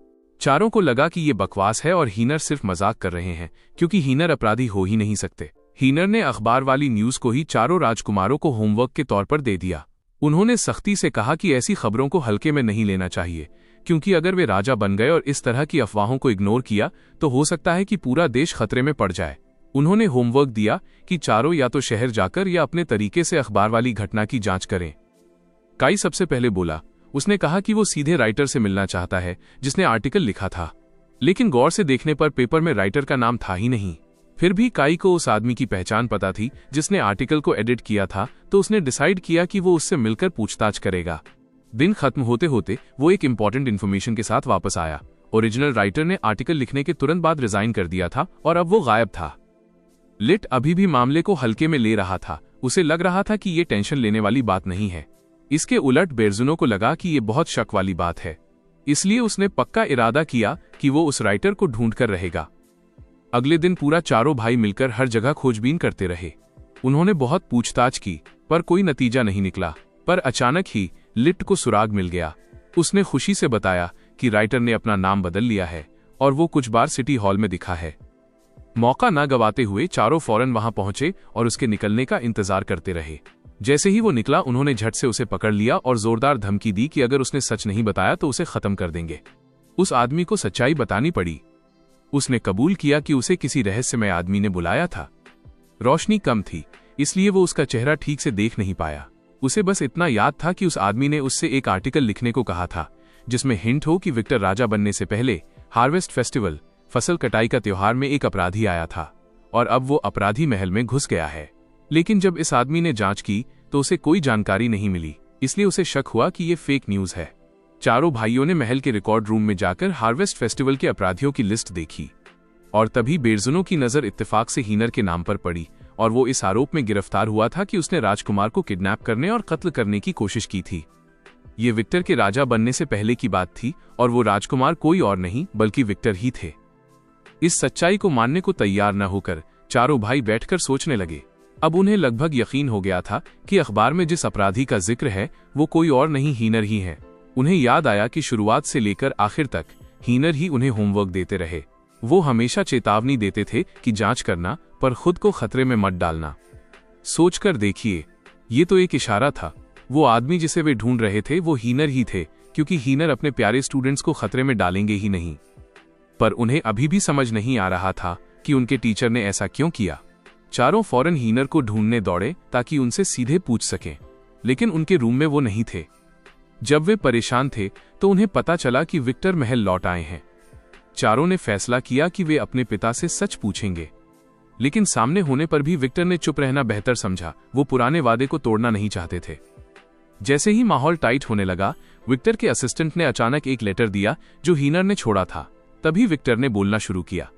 Speaker 1: चारों को लगा कि ये बकवास है और हीनर सिर्फ मजाक कर रहे हैं, क्योंकि हीनर अपराधी हो ही नहीं सकते। हीनर ने अखबार वाली न्यूज को ही चारों राजकुमारों को होमवर्क के तौर पर दे दिया। उन्होंने सख्ती से कहा कि ऐसी खबरों को हल्के में नहीं लेना चाहिए, क्योंकि अगर वे राजा बन गए और इस तरह की अफवाहों को इग्नोर किया तो हो सकता है कि पूरा देश खतरे में पड़ जाए। उन्होंने होमवर्क दिया कि चारों या तो शहर जाकर या अपने तरीके से अखबार वाली घटना की जांच करें। काई सबसे पहले बोला। उसने कहा कि वो सीधे राइटर से मिलना चाहता है जिसने आर्टिकल लिखा था, लेकिन गौर से देखने पर पेपर में राइटर का नाम था ही नहीं। फिर भी काई को उस आदमी की पहचान पता थी जिसने आर्टिकल को एडिट किया था, तो उसने डिसाइड किया कि वो उससे मिलकर पूछताछ करेगा। दिन खत्म होते होते वो एक इंपॉर्टेंट इन्फॉर्मेशन के साथ वापस आया। ओरिजिनल राइटर ने आर्टिकल लिखने के तुरंत बाद रिजाइन कर दिया था और अब वो गायब था। लिट अभी भी मामले को हल्के में ले रहा था। उसे लग रहा था कि ये टेंशन लेने वाली बात नहीं है। इसके उलट बेरजुनों को लगा कि ये बहुत शक वाली बात है, इसलिए उसने पक्का इरादा किया कि वो उस राइटर को ढूंढ कर रहेगा। अगले दिन पूरा चारों भाई मिलकर हर जगह खोजबीन करते रहे। उन्होंने बहुत पूछताछ की, पर कोई नतीजा नहीं निकला। पर अचानक ही लिट को सुराग मिल गया। उसने खुशी से बताया कि राइटर ने अपना नाम बदल लिया है और वो कुछ बार सिटी हॉल में दिखा है। मौका न गवाते हुए चारों फौरन वहां पहुंचे और उसके निकलने का इंतजार करते रहे। जैसे ही वो निकला, उन्होंने झट से उसे पकड़ लिया और जोरदार धमकी दी कि अगर उसने सच नहीं बताया तो उसे खत्म कर देंगे। उस आदमी को सच्चाई बतानी पड़ी। उसने कबूल किया कि उसे किसी रहस्यमय आदमी ने बुलाया था। रोशनी कम थी, इसलिए वो उसका चेहरा ठीक से देख नहीं पाया। उसे बस इतना याद था कि उस आदमी ने उससे एक आर्टिकल लिखने को कहा था जिसमें हिंट हो कि विक्टर राजा बनने से पहले हार्वेस्ट फेस्टिवल, फसल कटाई का त्योहार में एक अपराधी आया था और अब वो अपराधी महल में घुस गया है। लेकिन जब इस आदमी ने जांच की तो उसे कोई जानकारी नहीं मिली, इसलिए उसे शक हुआ कि ये फेक न्यूज है। चारों भाइयों ने महल के रिकॉर्ड रूम में जाकर हार्वेस्ट फेस्टिवल के अपराधियों की लिस्ट देखी और तभी बेरजुनों की नजर इत्तेफाक से हीनर के नाम पर पड़ी और वो इस आरोप में गिरफ्तार हुआ था कि उसने राजकुमार को किडनैप करने और कत्ल करने की कोशिश की थी। ये विक्टर के राजा बनने से पहले की बात थी और वो राजकुमार कोई और नहीं बल्कि विक्टर ही थे। इस सच्चाई को मानने को तैयार न होकर चारों भाई बैठकर सोचने लगे। अब उन्हें लगभग यकीन हो गया था कि अखबार में जिस अपराधी का जिक्र है वो कोई और नहीं हीनर ही है। उन्हें याद आया कि शुरुआत से लेकर आखिर तक हीनर ही उन्हें होमवर्क देते रहे। वो हमेशा चेतावनी देते थे कि जांच करना पर खुद को खतरे में मत डालना। सोचकर देखिए, ये तो एक इशारा था। वो आदमी जिसे वे ढूंढ रहे थे वो हीनर ही थे, क्योंकि हीनर अपने प्यारे स्टूडेंट्स को खतरे में डालेंगे ही नहीं। पर उन्हें अभी भी समझ नहीं आ रहा था कि उनके टीचर ने ऐसा क्यों किया। चारों फौरन हीनर को ढूंढने दौड़े ताकि उनसे सीधे पूछ सकें, लेकिन उनके रूम में वो नहीं थे। जब वे परेशान थे तो उन्हें पता चला कि विक्टर महल लौट आए हैं। चारों ने फैसला किया कि वे अपने पिता से सच पूछेंगे, लेकिन सामने होने पर भी विक्टर ने चुप रहना बेहतर समझा। वो पुराने वादे को तोड़ना नहीं चाहते थे। जैसे ही माहौल टाइट होने लगा, विक्टर के असिस्टेंट ने अचानक एक लेटर दिया जो हीनर ने छोड़ा था। तभी विक्टर ने बोलना शुरू किया।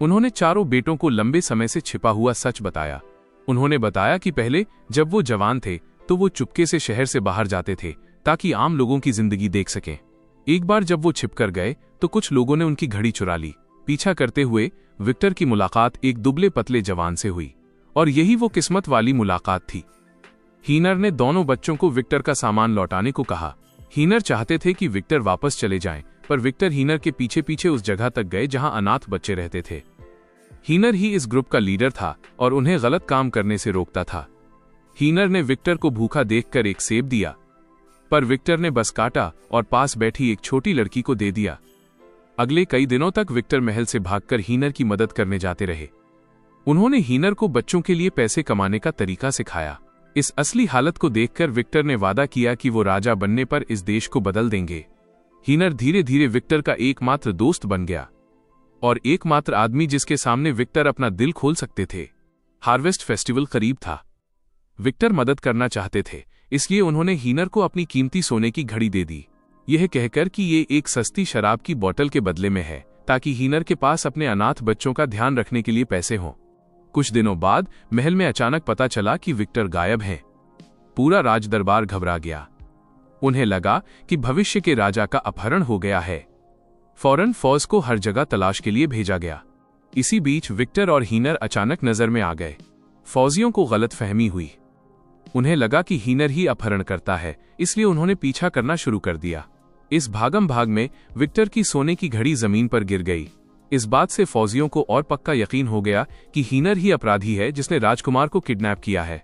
Speaker 1: उन्होंने चारों बेटों को लंबे समय से छिपा हुआ सच बताया। उन्होंने बताया कि पहले जब वो जवान थे तो वो चुपके से शहर से बाहर जाते थे ताकि आम लोगों की जिंदगी देख सकें। एक बार जब वो छिपकर गए तो कुछ लोगों ने उनकी घड़ी चुरा ली। पीछा करते हुए विक्टर की मुलाकात एक दुबले पतले जवान से हुई और यही वो किस्मत वाली मुलाकात थी। हीनर ने दोनों बच्चों को विक्टर का सामान लौटाने को कहा। हीनर चाहते थे कि विक्टर वापस चले जाएं, पर विक्टर हीनर के पीछे पीछे उस जगह तक गए जहां अनाथ बच्चे रहते थे। हीनर ही इस ग्रुप का लीडर था और उन्हें गलत काम करने से रोकता था। हीनर ने विक्टर को भूखा देखकर एक सेब दिया, पर विक्टर ने बस काटा और पास बैठी एक छोटी लड़की को दे दिया। अगले कई दिनों तक विक्टर महल से भागकर हीनर की मदद करने जाते रहे। उन्होंने हीनर को बच्चों के लिए पैसे कमाने का तरीका सिखाया। इस असली हालत को देखकर विक्टर ने वादा किया कि वो राजा बनने पर इस देश को बदल देंगे। हीनर धीरे धीरे विक्टर का एकमात्र दोस्त बन गया और एकमात्र आदमी जिसके सामने विक्टर अपना दिल खोल सकते थे। हार्वेस्ट फेस्टिवल करीब था। विक्टर मदद करना चाहते थे, इसलिए उन्होंने हीनर को अपनी कीमती सोने की घड़ी दे दी, यह कहकर कि ये एक सस्ती शराब की बोतल के बदले में है, ताकि हीनर के पास अपने अनाथ बच्चों का ध्यान रखने के लिए पैसे हों। कुछ दिनों बाद महल में अचानक पता चला कि विक्टर गायब हैं। पूरा राजदरबार घबरा गया। उन्हें लगा कि भविष्य के राजा का अपहरण हो गया है। फौरन फौज को हर जगह तलाश के लिए भेजा गया। इसी बीच विक्टर और हीनर अचानक नजर में आ गए। फौजियों को गलतफहमी हुई। उन्हें लगा कि हीनर ही अपहरण करता है, इसलिए उन्होंने पीछा करना शुरू कर दिया। इस भागम भाग में विक्टर की सोने की घड़ी जमीन पर गिर गई। इस बात से फौजियों को और पक्का यकीन हो गया कि हीनर ही अपराधी है जिसने राजकुमार को किडनैप किया है।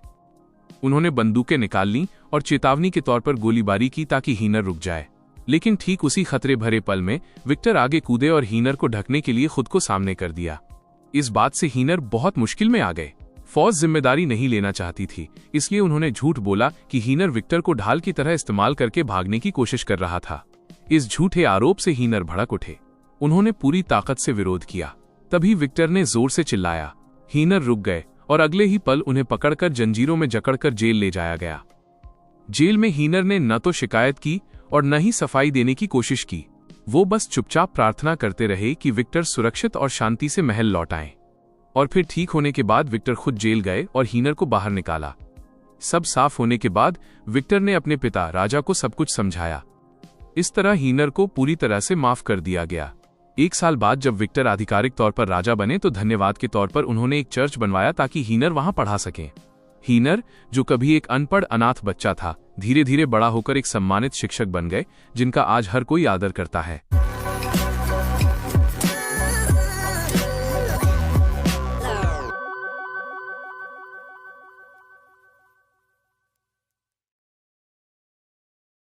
Speaker 1: उन्होंने बंदूकें निकाल लीं और चेतावनी के तौर पर गोलीबारी की ताकि हीनर रुक जाए। लेकिन ठीक उसी खतरे भरे पल में विक्टर आगे कूदे और हीनर को ढकने के लिए खुद को सामने कर दिया। इस बात से हीनर बहुत मुश्किल में आ गए। फौज जिम्मेदारी नहीं लेना चाहती थी, इसलिए उन्होंने झूठ बोला कि हीनर विक्टर को ढाल की तरह इस्तेमाल करके भागने की कोशिश कर रहा था। इस झूठे आरोप से हीनर भड़क उठे। उन्होंने पूरी ताकत से विरोध किया। तभी विक्टर ने जोर से चिल्लाया। हीनर रुक गए और अगले ही पल उन्हें पकड़कर जंजीरों में जकड़कर जेल ले जाया गया। जेल में हीनर ने न तो शिकायत की और न ही सफाई देने की कोशिश की। वो बस चुपचाप प्रार्थना करते रहे कि विक्टर सुरक्षित और शांति से महल लौट आएं। और फिर ठीक होने के बाद विक्टर खुद जेल गए और हीनर को बाहर निकाला। सब साफ होने के बाद विक्टर ने अपने पिता राजा को सब कुछ समझाया। इस तरह हीनर को पूरी तरह से माफ कर दिया गया। 1 साल बाद जब विक्टर आधिकारिक तौर पर राजा बने तो धन्यवाद के तौर पर उन्होंने एक चर्च बनवाया ताकि हीनर वहां पढ़ा सकें। हीनर, जो कभी एक अनपढ़ अनाथ बच्चा था, धीरे धीरे बड़ा होकर एक सम्मानित शिक्षक बन गए जिनका आज हर कोई आदर करता है।